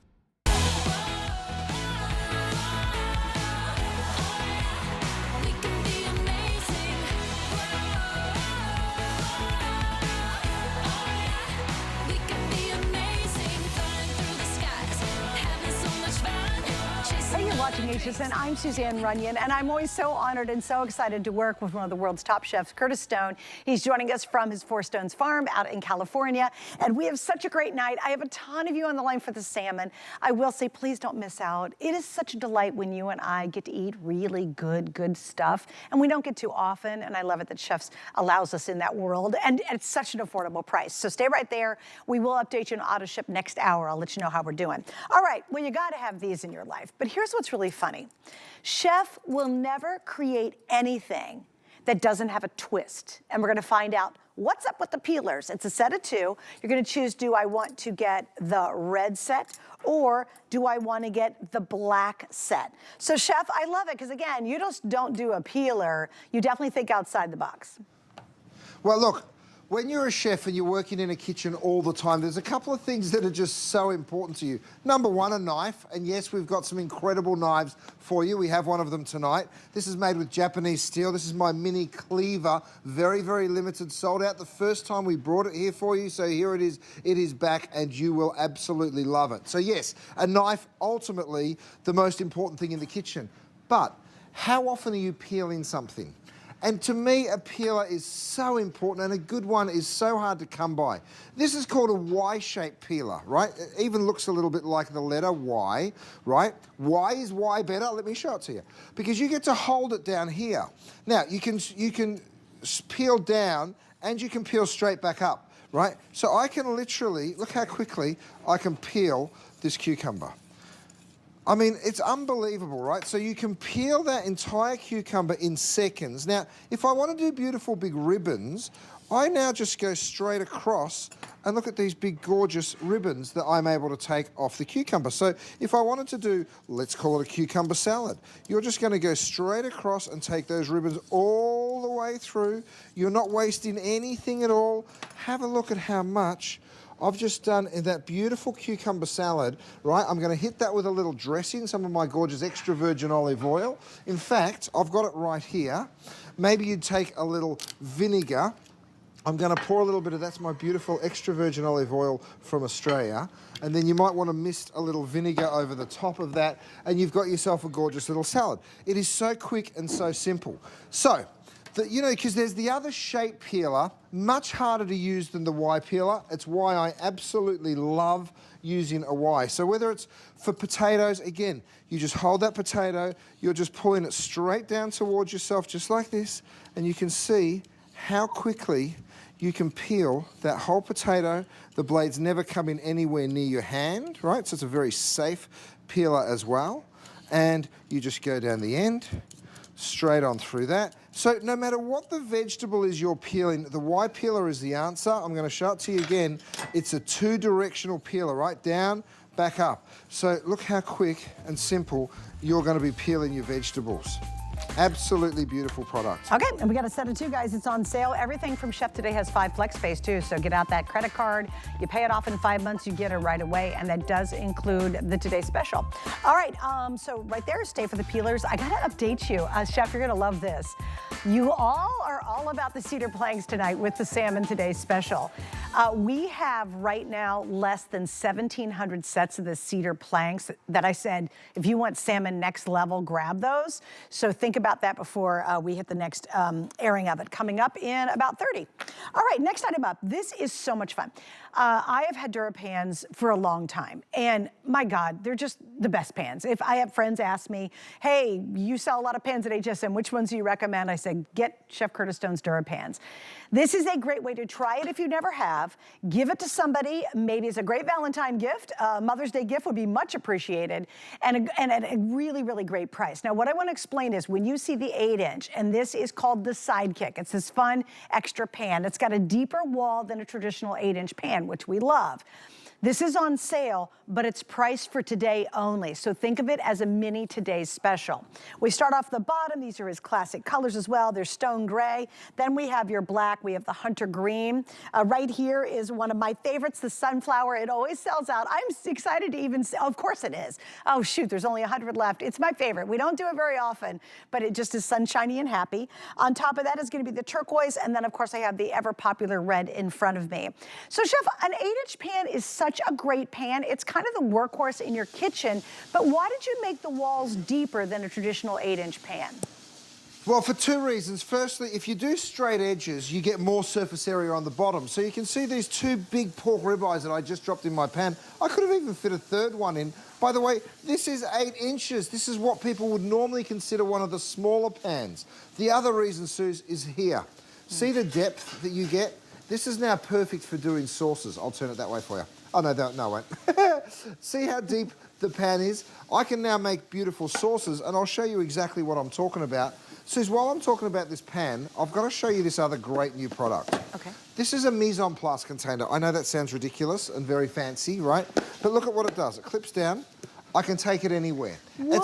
Speaker 1: Are you watching HSN. I'm Suzanne Runyon, and I'm always so honored and so excited to work with one of the world's top chefs, Curtis Stone. He's joining us from his Four Stones farm out in California, and we have such a great night. I have a ton of you on the line for the salmon. I will say, please don't miss out. It is such a delight when you and I get to eat really good stuff, and we don't get too often, and I love it that Chefs allows us in that world, and it's such an affordable price. So stay right there. We will update you on auto ship next hour. I'll let you know how we're doing. All right, well, you got to have these in your life, but here's what's really funny. Chef will never create anything that doesn't have a twist. And we're gonna find out what's up with the peelers. It's a set of two. You're gonna choose, do I want to get the red set or do I wanna get the black set? So Chef, I love it, because again, you just don't do a peeler, you definitely think outside the box.
Speaker 2: Well, look, when you're a chef and you're working in a kitchen all the time, there's a couple of things that are just so important to you. Number one, a knife. And yes, we've got some incredible knives for you. We have one of them tonight. This is made with Japanese steel. This is my mini cleaver. Very, very limited. Sold out the first time we brought it here for you. So here it is. It is back and you will absolutely love it. So yes, a knife, ultimately the most important thing in the kitchen. But how often are you peeling something? And to me, a peeler is so important, and a good one is so hard to come by. This is called a Y-shaped peeler, right? It even looks a little bit like the letter Y, right? Why is Y better? Let me show it to you. Because you get to hold it down here. Now, you can peel down, and you can peel straight back up, right? So I can literally, look how quickly I can peel this cucumber. I mean, it's unbelievable, right? So you can peel that entire cucumber in seconds. Now, if I want to do beautiful big ribbons, I now just go straight across and look at these big gorgeous ribbons that I'm able to take off the cucumber. So if I wanted to do, let's call it a cucumber salad, you're just going to go straight across and take those ribbons all the way through. You're not wasting anything at all. Have a look at how much I've just done in that beautiful cucumber salad, right? I'm gonna hit that with a little dressing, some of my gorgeous extra virgin olive oil. In fact, I've got it right here. Maybe you'd take a little vinegar. I'm gonna pour a little bit of, that's my beautiful extra virgin olive oil from Australia. And then you might wanna mist a little vinegar over the top of that, and you've got yourself a gorgeous little salad. It is so quick and so simple. So, you know, because there's the other shape peeler, much harder to use than the Y peeler. It's why I absolutely love using a Y. So whether it's for potatoes, again, you just hold that potato, you're just pulling it straight down towards yourself, just like this, and you can see how quickly you can peel that whole potato. The blades never come in anywhere near your hand, right? So it's a very safe peeler as well. And you just go down the end, straight on through that. So no matter what the vegetable is you're peeling, the Y peeler is the answer. I'm going to show it to you again. It's a two-directional peeler, right? Down, back up. So look how quick and simple you're going to be peeling your vegetables. Absolutely beautiful product.
Speaker 1: Okay, and we got a set of two, guys. It's on sale. Everything from Chef today has 5 flex pays too, so get out that credit card. You pay it off in 5 months, you get it right away, and that does include the Today Special. All right, so right there, stay for the peelers. I gotta update you. Chef, you're gonna love this. You all are all about the cedar planks tonight with the Salmon Today Special. We have right now less than 1,700 sets of the cedar planks that I said, if you want salmon next level, grab those. So think about that before we hit the next airing of it, coming up in about 30. All right, next item up. This is so much fun. I have had Dura pans for a long time, and my God, they're just the best pans. If I have friends ask me, hey, you sell a lot of pans at HSN, which ones do you recommend? I say, get Chef Curtis Stone's Dura pans. This is a great way to try it if you never have. Give it to somebody, maybe it's a great Valentine gift. Mother's Day gift would be much appreciated, and at a really, really great price. Now, what I want to explain is when you see the 8-inch, and this is called the Sidekick. It's this fun extra pan. It's got a deeper wall than a traditional 8-inch pan, which we love. This is on sale, but it's priced for today only. So think of it as a mini Today's Special. We start off the bottom. These are his classic colors as well. They're stone gray. Then we have your black. We have the hunter green. Right here is one of my favorites, the sunflower. It always sells out. I'm excited to even, of course it is. Oh shoot, there's only 100 left. It's my favorite. We don't do it very often, but it just is sunshiny and happy. On top of that is gonna be the turquoise. And then of course I have the ever popular red in front of me. So Chef, an 8-inch pan is such such a great pan. It's kind of the workhorse in your kitchen, but why did you make the walls deeper than a traditional 8-inch pan?
Speaker 2: Well, for two reasons. Firstly, if you do straight edges, you get more surface area on the bottom. So you can see these two big pork ribeyes that I just dropped in my pan. I could have even fit a third one in. By the way, this is 8 inches. This is what people would normally consider one of the smaller pans. The other reason, Suze, is here. See the depth that you get? This is now perfect for doing sauces. I'll turn it that way for you. Oh, no, no, I won't. See how deep the pan is? I can now make beautiful sauces, and I'll show you exactly what I'm talking about. Suze, while I'm talking about this pan, I've got to show you this other great new product.
Speaker 1: Okay.
Speaker 2: This is a mise en place container. I know that sounds ridiculous and very fancy, right? But look at what it does. It clips down. I can take it anywhere.
Speaker 1: What?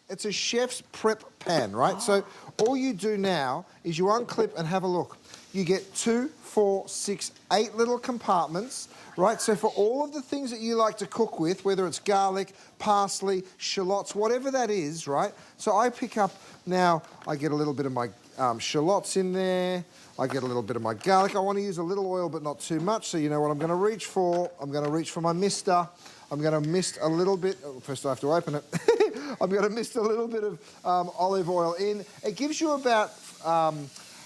Speaker 2: It's a chef's prep pan, right? So all you do now is you unclip and have a look. You get 2, 4, 6, 8 little compartments, right? So for all of the things that you like to cook with, whether it's garlic, parsley, shallots, whatever that is, right? So I pick up now, I get a little bit of my shallots in there. I get a little bit of my garlic. I want to use a little oil, but not too much. So you know what I'm going to reach for? I'm going to reach for my mister. I'm going to mist a little bit. Oh, first I have to open it. I'm going to mist a little bit of olive oil in. It gives you about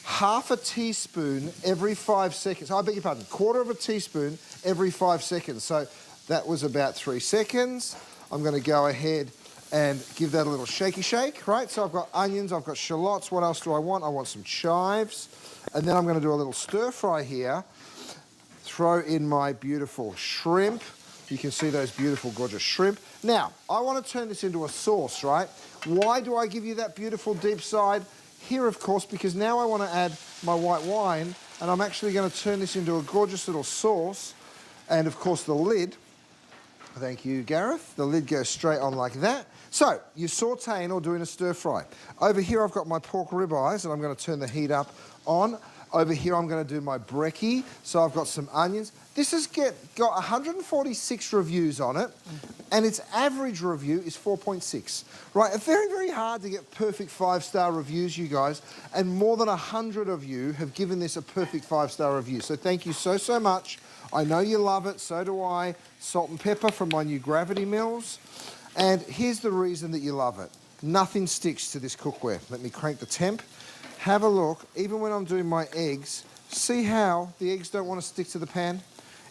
Speaker 2: half a teaspoon every 5 seconds. I beg your pardon, quarter of a teaspoon every 5 seconds. So that was about 3 seconds. I'm going to go ahead and give that a little shaky shake, right? So I've got onions, I've got shallots. What else do I want? I want some chives. And then I'm going to do a little stir fry here. Throw in my beautiful shrimp. You can see those beautiful, gorgeous shrimp. Now, I want to turn this into a sauce, right? Why do I give you that beautiful deep side? Here, of course, because now I want to add my white wine, and I'm actually going to turn this into a gorgeous little sauce. And, of course, the lid, thank you, Gareth. The lid goes straight on like that. So, you're sauteing or doing a stir fry. Over here, I've got my pork ribeyes, and I'm going to turn the heat up on. Over here, I'm going to do my brekkie. So I've got some onions. This has got 146 reviews on it, and its average review is 4.6. Right, it's very, very hard to get perfect 5-star reviews, you guys, and more than 100 of you have given this a perfect 5-star review. So thank you so, so much. I know you love it, so do I. Salt and pepper from my new Gravity Mills. And here's the reason that you love it. Nothing sticks to this cookware. Let me crank the temp. Have a look, even when I'm doing my eggs, see how the eggs don't want to stick to the pan?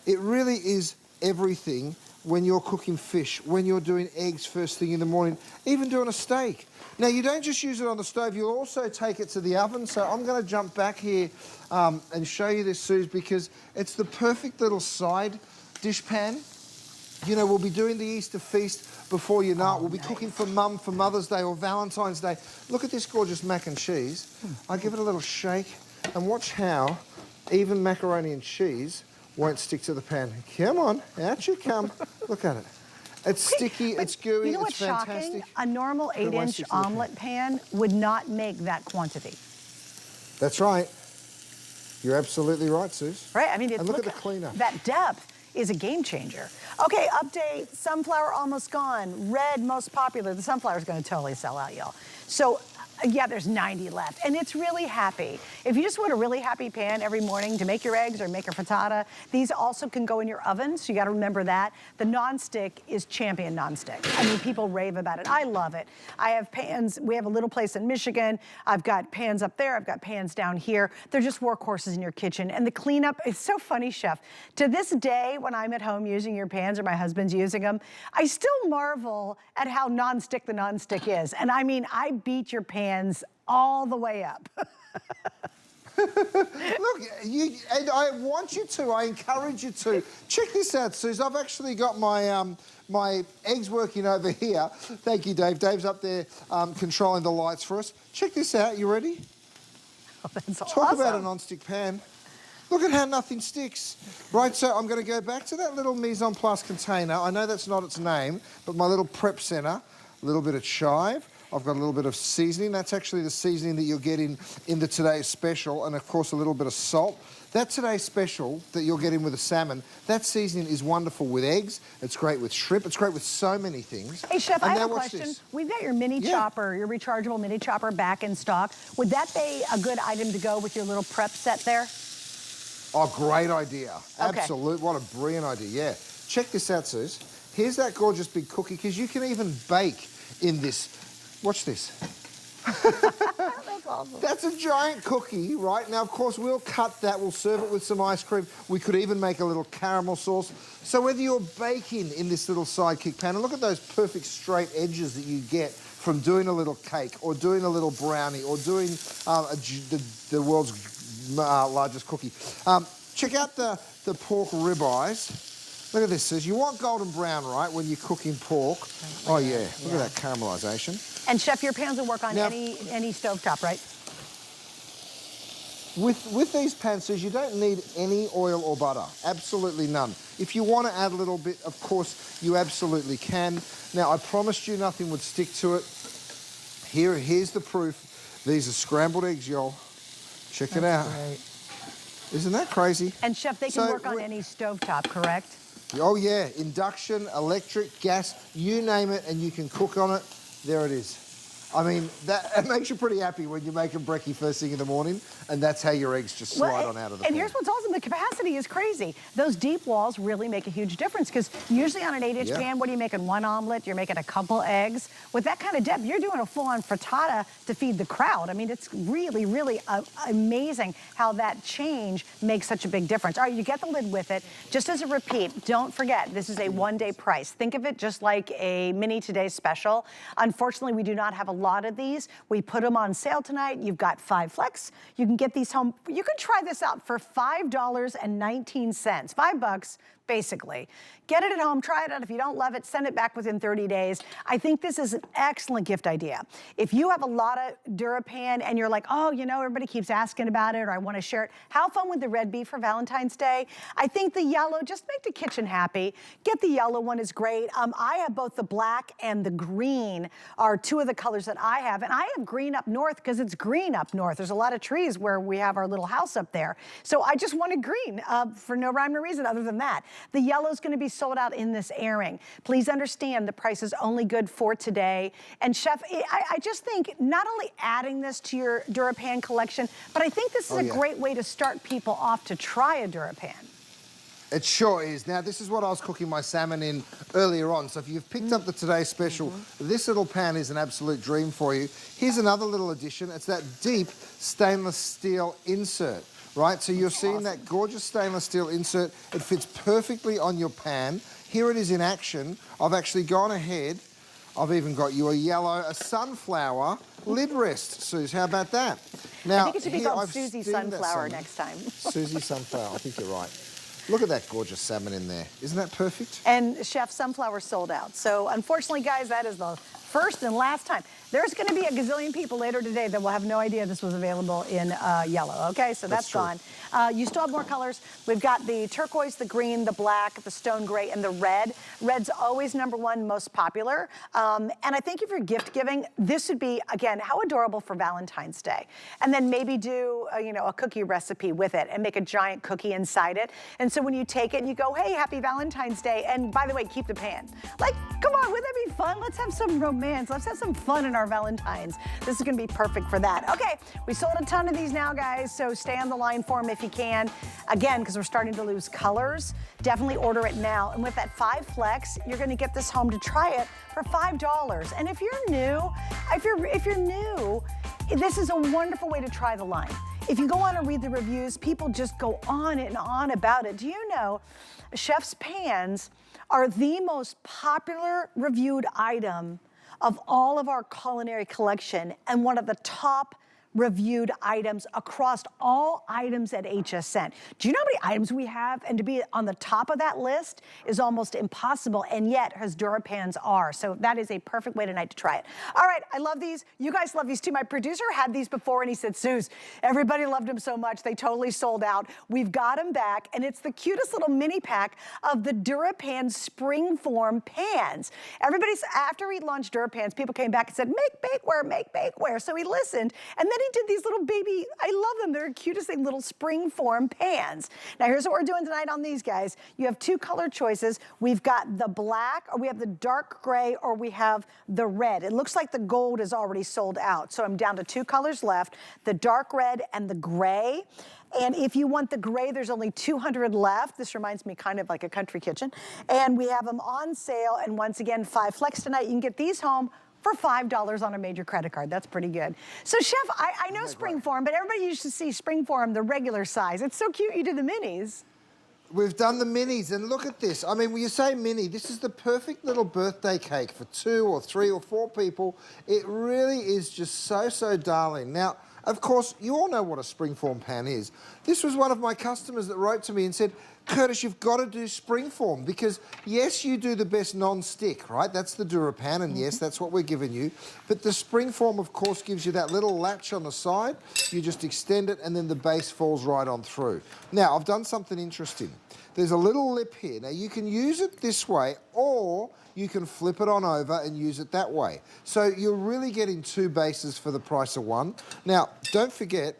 Speaker 2: It really is everything when you're cooking fish, when you're doing eggs first thing in the morning, even doing a steak. Now, you don't just use it on the stove, you'll also take it to the oven. So I'm going to jump back here and show you this, Suze, because it's the perfect little side dish pan. You know, we'll be doing the Easter feast before you know it. We'll be cooking for Mum for Mother's Day or Valentine's Day. Look at this gorgeous mac and cheese. I give it a little shake and watch how even macaroni and cheese won't stick to the pan. Come on, out you come. Look at it. It's sticky, it's gooey,
Speaker 1: you know
Speaker 2: it's
Speaker 1: what's
Speaker 2: fantastic.
Speaker 1: shocking? A normal 8-inch omelet pan would not make that quantity.
Speaker 2: That's right. You're absolutely right, Suze.
Speaker 1: Right, I mean,
Speaker 2: and look at the cleaner.
Speaker 1: That depth is a game changer. Okay, update, sunflower almost gone. Red, most popular. The sunflower is gonna totally sell out, y'all. So, yeah, there's 90 left, and it's really happy. If you just want a really happy pan every morning to make your eggs or make a frittata, these also can go in your oven, so you gotta remember that. The nonstick is champion nonstick. I mean, people rave about it. I love it. I have pans, we have a little place in Michigan. I've got pans up there, I've got pans down here. They're just workhorses in your kitchen, and the cleanup is so funny, Chef. To this day, when I'm at home using your pans or my husband's using them, I still marvel at how nonstick the nonstick is. And I mean, I beat your pan all the way up.
Speaker 2: Look, and I want you to, I encourage you to. Check this out, Suze. I've actually got my my eggs working over here. Thank you, Dave. Dave's up there controlling the lights for us. Check this out. You ready?
Speaker 1: Oh, that's
Speaker 2: Talk
Speaker 1: awesome.
Speaker 2: about a non-stick pan. Look at how nothing sticks. Right, so I'm going to go back to that little mise en place container. I know that's not its name, but my little prep center, a little bit of chive. I've got a little bit of seasoning. That's actually the seasoning that you'll get in the today's special, and of course a little bit of salt. That today's special that you'll get in with the salmon, that seasoning is wonderful with eggs. It's great with shrimp. It's great with so many things.
Speaker 1: Hey, Chef,
Speaker 2: and
Speaker 1: I have a
Speaker 2: watch
Speaker 1: question.
Speaker 2: this.
Speaker 1: We've got your mini chopper, your rechargeable mini chopper back in stock. Would that be a good item to go with your little prep set there?
Speaker 2: Oh, great idea.
Speaker 1: Okay.
Speaker 2: Absolute. What a brilliant idea, yeah. check this out, Suze. Here's that gorgeous big cookie, because you can even bake in this. Watch this.
Speaker 1: That's awesome.
Speaker 2: That's a giant cookie, right? Now, of course, we'll cut that. We'll serve it with some ice cream. We could even make a little caramel sauce. So whether you're baking in this little sidekick pan, and look at those perfect straight edges that you get from doing a little cake or doing a little brownie or doing the world's largest cookie. Check out the pork ribeyes. Look at this, Suze. You want golden brown, right, when you're cooking pork? Oh, yeah. Look at that caramelization.
Speaker 1: And Chef, your pans will work on
Speaker 2: Now,
Speaker 1: any stovetop, right?
Speaker 2: With these pans, Suze, you don't need any oil or butter. Absolutely none. If you want to add a little bit, of course, you absolutely can. Now, I promised you nothing would stick to it. Here's the proof. These are scrambled eggs, y'all. Check it out.
Speaker 1: Great.
Speaker 2: Isn't that crazy?
Speaker 1: And Chef, they can work on any stovetop, correct?
Speaker 2: Oh, yeah. Induction, electric, gas, you name it, and you can cook on it. There it is. I mean, it makes you pretty happy when you're making brekkie first thing in the morning, and that's how your eggs just slide on out of the pan.
Speaker 1: And here's what's awesome, the capacity is crazy. Those deep walls really make a huge difference, because usually on an 8-inch pan, what are you making, one omelet? You're making a couple eggs. With that kind of depth, you're doing a full-on frittata to feed the crowd. I mean, it's really, really amazing how that change makes such a big difference. All right, you get the lid with it. Just as a repeat, don't forget, this is a one-day price. Think of it just like a mini Today special. Unfortunately, we do not have a lot of these. We put them on sale tonight. You've got 5 flex. You can get these home. You can try this out for $5.19. $5 basically. Get it at home, try it out. If you don't love it, send it back within 30 days. I think this is an excellent gift idea. If you have a lot of DuraPan and you're like, oh, you know, everybody keeps asking about it, or I want to share it, how fun would the red be for Valentine's Day? I think the yellow, just make the kitchen happy. Get the yellow one, is great. I have both the black and the green are two of the colors that I have, and I have green up north because it's green up north. There's a lot of trees where we have our little house up there. So I just wanted green for no rhyme or reason other than that. The yellow is going to be sold out in this airing. Please understand the price is only good for today. And Chef, I just think not only adding this to your DuraPan collection, but I think this is a great way to start people off to try a DuraPan.
Speaker 2: It sure is. Now, this is what I was cooking my salmon in earlier on. So if you've picked up the Today Special, this little pan is an absolute dream for you. Here's another little addition. It's that deep stainless steel insert, right? So you're seeing that gorgeous stainless steel insert. It fits perfectly on your pan. Here it is in action. I've actually gone ahead. I've even got you a sunflower lid rest, Suze. How about that? Now,
Speaker 1: I think it should be called Susie Sunflower next time.
Speaker 2: Susie Sunflower, I think you're right. Look at that gorgeous salmon in there. Isn't that perfect?
Speaker 1: And Chef, sunflower sold out. So unfortunately, guys, that is the first and last time. There's going to be a gazillion people later today that will have no idea this was available in yellow, okay? So that's gone. You still have more colors. We've got the turquoise, the green, the black, the stone gray, and the red. Red's always #1 most popular. And I think if you're gift giving, this would be, again, how adorable for Valentine's Day. And then maybe do, a cookie recipe with it and make a giant cookie inside it. And so when you take it and you go, hey, happy Valentine's Day. And by the way, keep the pan. Like, come on, wouldn't that be fun? Let's have some romance. Let's have some fun in our Valentines. This is going to be perfect for that. Okay, we sold a ton of these now, guys, so stay on the line for them if you can. Again, because we're starting to lose colors, definitely order it now. And with that 5 flex, you're going to get this home to try it for $5. And if you're new, this is a wonderful way to try the line. If you go on and read the reviews, people just go on and on about it. Do you know Chef's pans are the most popular reviewed item of all of our culinary collection and one of the top reviewed items across all items at HSN. Do you know how many items we have? And to be on the top of that list is almost impossible, and yet his DuraPans are. So that is a perfect way tonight to try it. All right, I love these. You guys love these too. My producer had these before and he said, Suze, everybody loved them so much, they totally sold out. We've got them back, and it's the cutest little mini pack of the DuraPan Springform pans. After we launched DuraPans, people came back and said, make bakeware. So he listened, and then he did these little baby, I love them. They're the cutest thing, little Springform pans. Now here's what we're doing tonight on these guys. You have 2 color choices. We've got the black, or we have the dark gray, or we have the red. It looks like the gold is already sold out. So I'm down to 2 colors left, the dark red and the gray. And if you want the gray, there's only 200 left. This reminds me kind of like a country kitchen. And we have them on sale. And once again, 5 flex tonight. You can get these home for $5 on a major credit card. That's pretty good. So Chef, I know Springform, but everybody used to see Springform the regular size. It's so cute you did the minis.
Speaker 2: We've done the minis, and look at this. I mean, when you say mini, this is the perfect little birthday cake for 2 or 3 or 4 people. It really is just so, so darling. Now, of course, you all know what a Springform pan is. This was one of my customers that wrote to me and said, Curtis, you've got to do Springform because, yes, you do the best non-stick, right? That's the DuraPan, and yes, that's what we're giving you. But the Springform, of course, gives you that little latch on the side. You just extend it, and then the base falls right on through. Now, I've done something interesting. There's a little lip here. Now, you can use it this way, or you can flip it on over and use it that way. So you're really getting 2 bases for the price of 1. Now, don't forget,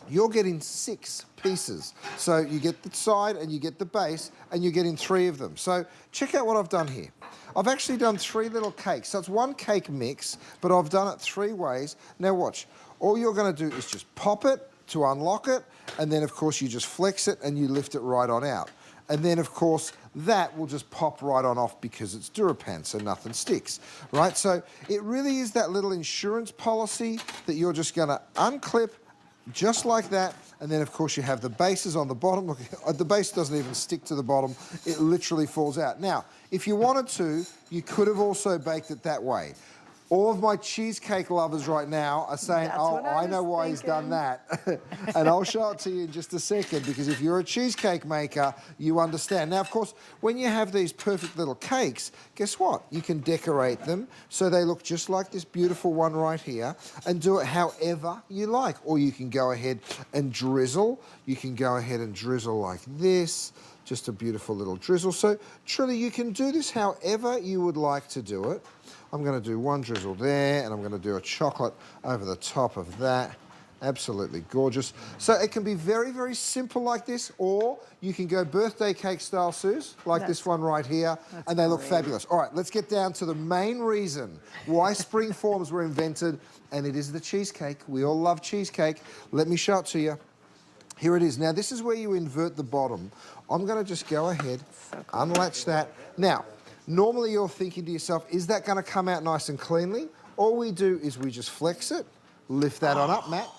Speaker 2: you're getting 6 pieces. So you get the side and you get the base, and you're getting 3 of them. So check out what I've done here. I've actually done 3 little cakes. So it's 1 cake mix, but I've done it 3 ways. Now watch. All you're going to do is just pop it to unlock it, and then of course you just flex it and you lift it right on out. And then of course that will just pop right on off because it's DuraPan, so nothing sticks, right? So it really is that little insurance policy that you're just going to unclip just like that, and then of course you have the bases on the bottom. Look, the base doesn't even stick to the bottom, it literally falls out. Now, if you wanted to, you could have also baked it that way. All of my cheesecake lovers right now are saying, oh, I know why he's done that. And I'll show it to you in just a second, because if you're a cheesecake maker, you understand. Now, of course, when you have these perfect little cakes, guess what? You can decorate them so they look just like this beautiful one right here, and do it however you like. Or you can go ahead and drizzle. You can go ahead and drizzle like this. Just a beautiful little drizzle. So, truly, you can do this however you would like to do it. I'm going to do 1 drizzle there, and I'm going to do a chocolate over the top of that. Absolutely gorgeous. So it can be very, very simple like this, or you can go birthday cake style, Suze, like this one right here, and they look fabulous. All right, let's get down to the main reason why Springforms were invented, and it is the cheesecake. We all love cheesecake. Let me show it to you. Here it is. Now, this is where you invert the bottom. I'm going to just go ahead, unlatch that. Now, normally you're thinking to yourself, is that going to come out nice and cleanly? All we do is we just flex it, lift that on up, Matt,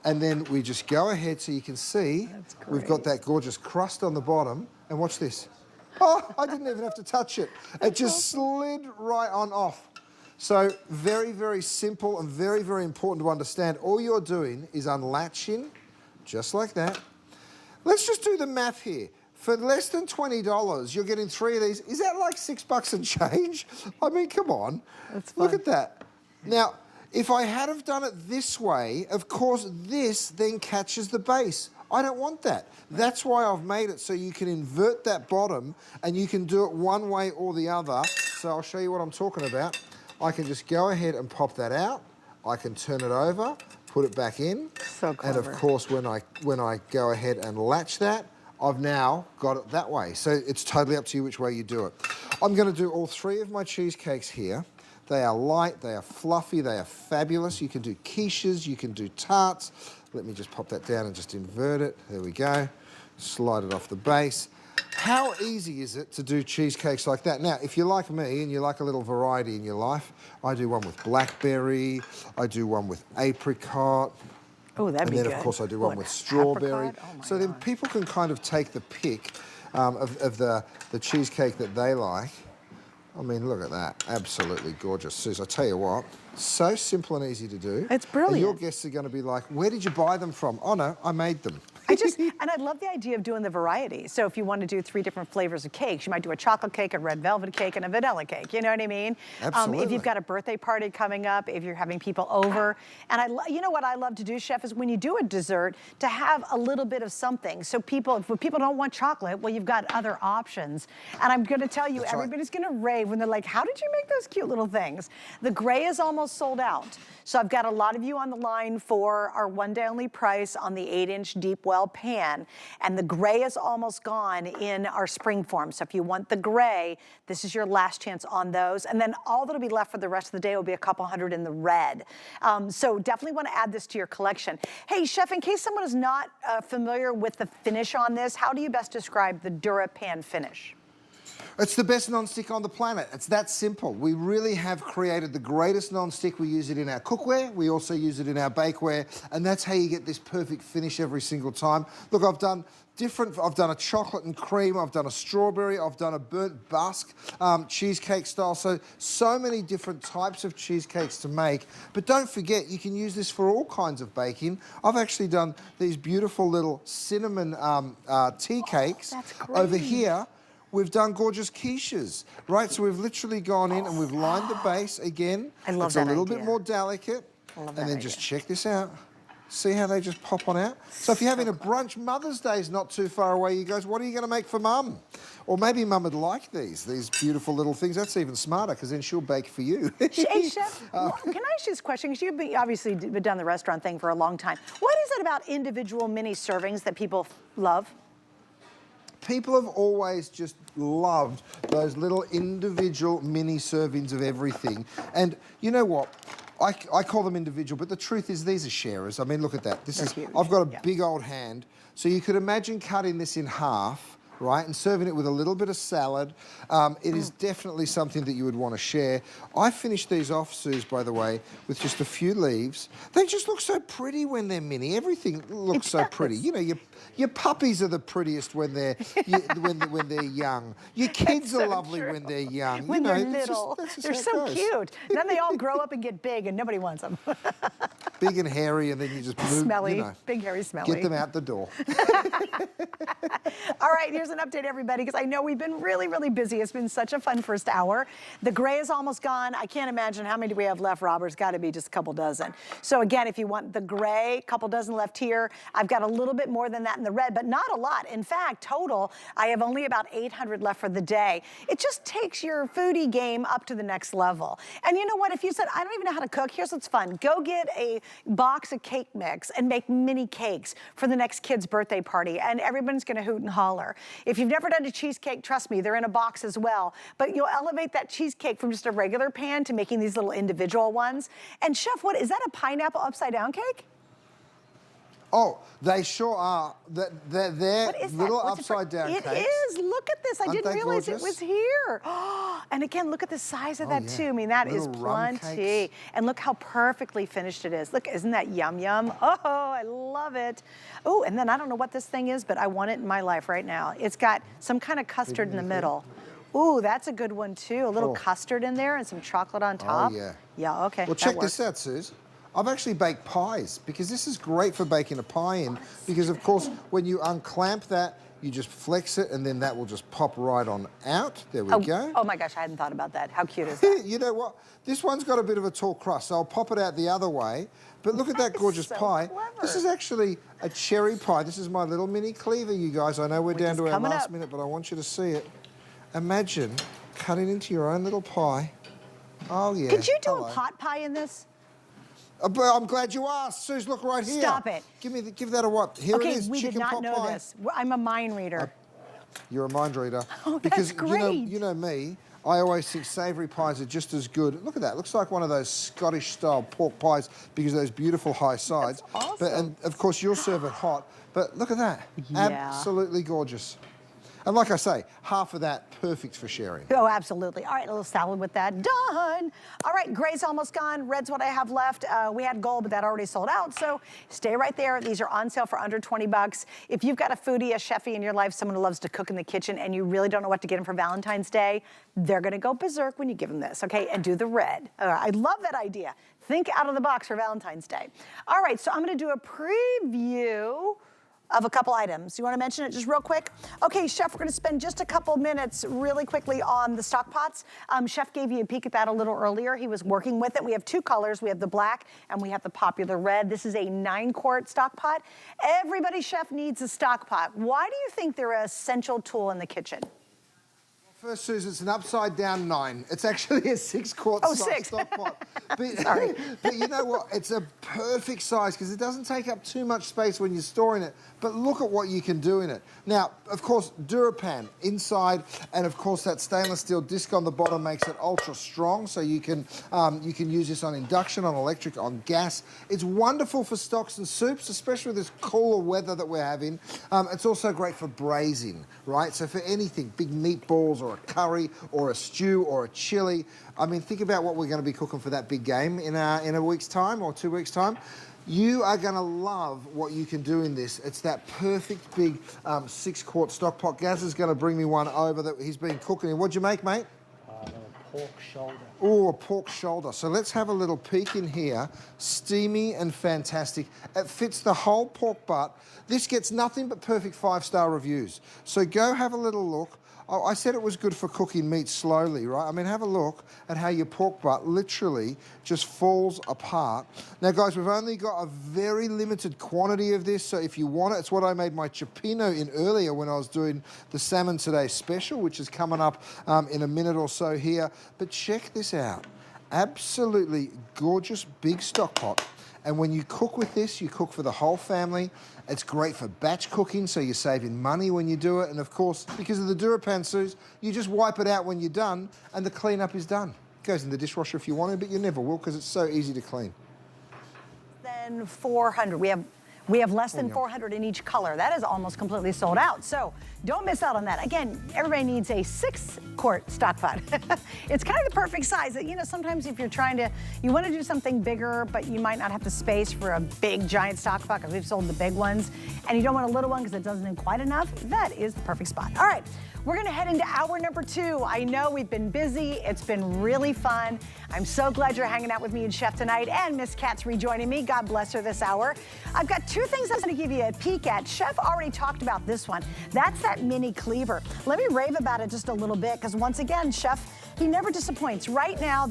Speaker 2: and then we just go ahead so you can see we've got that gorgeous crust on the bottom. And watch this. Oh, I didn't even have to touch it. It just slid right on off. So very, very simple and very, very important to understand. All you're doing is unlatching, just like that. Let's just do the math here. For less than $20, you're getting 3 of these. Is that like $6 and change? I mean, come on.
Speaker 1: That's fun.
Speaker 2: Look at that. Now, if I had have done it this way, of course, this then catches the base. I don't want that. That's why I've made it so you can invert that bottom, and you can do it one way or the other. So I'll show you what I'm talking about. I can just go ahead and pop that out. I can turn it over, put it back in.
Speaker 1: So clever.
Speaker 2: And of course, when I go ahead and latch that, I've now got it that way. So it's totally up to you which way you do it. I'm going to do all 3 of my cheesecakes here. They are light, they are fluffy, they are fabulous. You can do quiches, you can do tarts. Let me just pop that down and just invert it. There we go. Slide it off the base. How easy is it to do cheesecakes like that? Now, if you're like me and you like a little variety in your life, I do one with blackberry, I do one with apricot.
Speaker 1: Oh, that'd be good.
Speaker 2: And then, of course, I do one with strawberry.
Speaker 1: Oh,
Speaker 2: so then people can kind of take the pick of the cheesecake that they like. I mean, look at that. Absolutely gorgeous. Suze, I tell you what, so simple and easy to do.
Speaker 1: It's brilliant.
Speaker 2: And your guests are going to be like, where did you buy them from? Oh, no, I made them.
Speaker 1: And I love the idea of doing the variety. So if you want to do 3 different flavors of cakes, you might do a chocolate cake, a red velvet cake, and a vanilla cake. You know what I mean?
Speaker 2: Absolutely.
Speaker 1: If you've got a birthday party coming up, if you're having people over. And you know what I love to do, Chef, is when you do a dessert, to have a little bit of something. So if people don't want chocolate, well, you've got other options. And I'm going to tell you, everybody's going to rave when they're like, how did you make those cute little things? The gray is almost sold out. So I've got a lot of you on the line for our one-day only price on the 8-inch deep well 12 pan, and the gray is almost gone in our spring form. So if you want the gray, this is your last chance on those. And then all that'll be left for the rest of the day will be a couple hundred in the red. So definitely want to add this to your collection. Hey, Chef, in case someone is not familiar with the finish on this, how do you best describe the DuraPan finish?
Speaker 2: It's the best non-stick on the planet. It's that simple. We really have created the greatest non-stick. We use it in our cookware. We also use it in our bakeware. And that's how you get this perfect finish every single time. Look, I've done a chocolate and cream, I've done a strawberry, I've done a burnt busk cheesecake style. So many different types of cheesecakes to make. But don't forget, you can use this for all kinds of baking. I've actually done these beautiful little cinnamon tea cakes.
Speaker 1: That's great.
Speaker 2: Over here. We've done gorgeous quiches, right? So we've literally gone in and we've lined the base again.
Speaker 1: I love
Speaker 2: it's
Speaker 1: that
Speaker 2: a little
Speaker 1: idea.
Speaker 2: bit more delicate.
Speaker 1: I love
Speaker 2: and
Speaker 1: that
Speaker 2: then
Speaker 1: idea.
Speaker 2: just check this out. See how they just pop on out? So if you're having a brunch, Mother's Day's not too far away. You guys, what are you going to make for Mum? Or maybe Mum would like these beautiful little things. That's even smarter because then she'll bake for you.
Speaker 1: Hey, Chef, can I ask you this question? Because you've obviously done the restaurant thing for a long time. What is it about individual mini servings that people love?
Speaker 2: People have always just loved those little individual mini servings of everything. And you know what? I call them individual, but the truth is these are sharers. I mean, look at that.
Speaker 1: They're huge.
Speaker 2: I've got a big old hand. So you could imagine cutting this in half, right, and serving it with a little bit of salad. It is definitely something that you would want to share. I finished these off, Suze, by the way, with just a few leaves. They just look so pretty when they're mini. Everything looks so pretty. You know, your puppies are the prettiest when they're when they're young. Your kids are lovely when they're young.
Speaker 1: When
Speaker 2: you know,
Speaker 1: they're little.
Speaker 2: that's just
Speaker 1: They're
Speaker 2: how it
Speaker 1: so
Speaker 2: goes.
Speaker 1: cute. Then they all grow up and get big and nobody wants them.
Speaker 2: Big and hairy, and then you just move,
Speaker 1: Smelly.
Speaker 2: you know,
Speaker 1: Big, hairy, smelly.
Speaker 2: get them out the door.
Speaker 1: All right, here's an update, everybody, because I know we've been really, really busy. It's been such a fun first hour. The gray is almost gone. I can't imagine how many do we have left, Robert. It's got to be just a couple dozen. So again, if you want the gray, couple dozen left here. I've got a little bit more than that in the red, but not a lot. In fact, total, I have only about 800 left for the day. It just takes your foodie game up to the next level. And you know what? If you said, I don't even know how to cook, here's what's fun. Go get a box of cake mix and make mini cakes for the next kid's birthday party, and everyone's going to hoot and holler. If you've never done a cheesecake, trust me, they're in a box as well. But you'll elevate that cheesecake from just a regular pan to making these little individual ones. And Chef, what is that, a pineapple upside down cake?
Speaker 2: Oh, they sure are. They're
Speaker 1: What is that?
Speaker 2: little
Speaker 1: What's it for?
Speaker 2: upside down
Speaker 1: It
Speaker 2: cakes.
Speaker 1: is. Look at this. I
Speaker 2: Aren't
Speaker 1: didn't
Speaker 2: they
Speaker 1: realize
Speaker 2: gorgeous?
Speaker 1: it was here. And again, look at the size of that
Speaker 2: yeah.
Speaker 1: too. I mean, that is
Speaker 2: Little rum
Speaker 1: plenty.
Speaker 2: cakes.
Speaker 1: And look how perfectly finished it is. Look, isn't that yum yum? Oh, I love it. Oh, and then I don't know what this thing is, but I want it in my life right now. It's got some kind of custard in the middle. Ooh, that's a good one too. A little custard in there and some chocolate on top.
Speaker 2: yeah.
Speaker 1: Yeah, okay.
Speaker 2: Well,
Speaker 1: that
Speaker 2: check
Speaker 1: works.
Speaker 2: this out, Suze. I've actually baked pies because this is great for baking a pie in because, of course, when you unclamp that, you just flex it and then that will just pop right on out. There we go.
Speaker 1: Oh my gosh, I hadn't thought about that. How cute is that?
Speaker 2: You know what? This one's got a bit of a tall crust, so I'll pop it out the other way. But look at that
Speaker 1: is
Speaker 2: gorgeous
Speaker 1: so
Speaker 2: pie.
Speaker 1: clever.
Speaker 2: This is actually a cherry pie. This is my little mini cleaver, you guys. I know we're down
Speaker 1: is
Speaker 2: to our
Speaker 1: coming
Speaker 2: last
Speaker 1: up.
Speaker 2: minute, but I want you to see it. Imagine cutting into your own little pie. Oh, yeah.
Speaker 1: Could you do
Speaker 2: Hello.
Speaker 1: a pot pie in this?
Speaker 2: But I'm glad you asked. Suze, look right here.
Speaker 1: Stop it.
Speaker 2: Give that a what? Here it
Speaker 1: Okay,
Speaker 2: is,
Speaker 1: we did
Speaker 2: chicken
Speaker 1: not
Speaker 2: pot
Speaker 1: know
Speaker 2: pie.
Speaker 1: this. I'm a mind reader.
Speaker 2: You're a mind reader.
Speaker 1: Oh,
Speaker 2: because
Speaker 1: that's great.
Speaker 2: you know me, I always think savoury pies are just as good. Look at that. Looks like one of those Scottish-style pork pies because of those beautiful high sides.
Speaker 1: That's awesome.
Speaker 2: But, and, of course, you'll serve it hot. But look at that.
Speaker 1: Yeah.
Speaker 2: Absolutely gorgeous. And like I say, half of that, perfect for sharing.
Speaker 1: Oh, absolutely. All right, a little salad with that. Done. All right, gray's almost gone. Red's what I have left. We had gold, but that already sold out. So stay right there. These are on sale for under 20 bucks. If you've got a foodie, a chefie in your life, someone who loves to cook in the kitchen, and you really don't know what to get them for Valentine's Day, they're going to go berserk when you give them this, okay? And do the red. I love that idea. Think out of the box for Valentine's Day. All right, so I'm going to do a preview of a couple items. You want to mention it just real quick? Okay, Chef, we're going to spend just a couple minutes really quickly on the stock pots. Chef gave you a peek at that a little earlier. He was working with it. We have two colors. We have the black and we have the popular red. This is a 9-quart stock pot. Everybody, Chef, needs a stock pot. Why do you think they're an essential tool in the kitchen?
Speaker 2: First, Susan, it's an upside down 9. It's actually a 6-quart stock pot. But,
Speaker 1: Sorry.
Speaker 2: But you know what? It's a perfect size because it doesn't take up too much space when you're storing it. But look at what you can do in it. Now, of course, Durapan inside, and of course that stainless steel disc on the bottom makes it ultra strong, so you can use this on induction, on electric, on gas. It's wonderful for stocks and soups, especially with this cooler weather that we're having. It's also great for braising, right? So for anything, big meatballs or a curry or a stew or a chili. I mean, think about what we're going to be cooking for that big game in a week's time or 2 weeks' time. You are going to love what you can do in this. It's that perfect big 6-quart stock pot. Gaz is going to bring me one over that he's been cooking in. What'd you make, mate?
Speaker 5: Pork shoulder.
Speaker 2: Oh, a pork shoulder. So let's have a little peek in here. Steamy and fantastic. It fits the whole pork butt. This gets nothing but perfect 5-star reviews. So go have a little look. Oh, I said it was good for cooking meat slowly, right? I mean, have a look at how your pork butt literally just falls apart. Now, guys, we've only got a very limited quantity of this, so if you want it, it's what I made my cioppino in earlier when I was doing the Salmon Today special, which is coming up in a minute or so here. But check this out. Absolutely gorgeous big stock pot. And when you cook with this, you cook for the whole family. It's great for batch cooking, so you're saving money when you do it. And of course, because of the Durapan Suze, you just wipe it out when you're done, and the cleanup is done. It goes in the dishwasher if you want to, but you never will because it's so easy to clean.
Speaker 1: Then 400. We have less than 400 in each color. That is almost completely sold out. So don't miss out on that. Again, everybody needs a 6-quart stock pot. It's kind of the perfect size. You know, sometimes if you're you want to do something bigger, but you might not have the space for a big giant stock pot because we've sold the big ones, and you don't want a little one because it doesn't do quite enough, that is the perfect spot. All right. We're going to head into hour number 2. I know we've been busy. It's been really fun. I'm so glad you're hanging out with me and Chef tonight, and Miss Kat's rejoining me. God bless her this hour. I've got 2 things I'm going to give you a peek at. Chef already talked about this one. That's that mini cleaver. Let me rave about it just a little bit because once again, Chef, he never disappoints. Right now,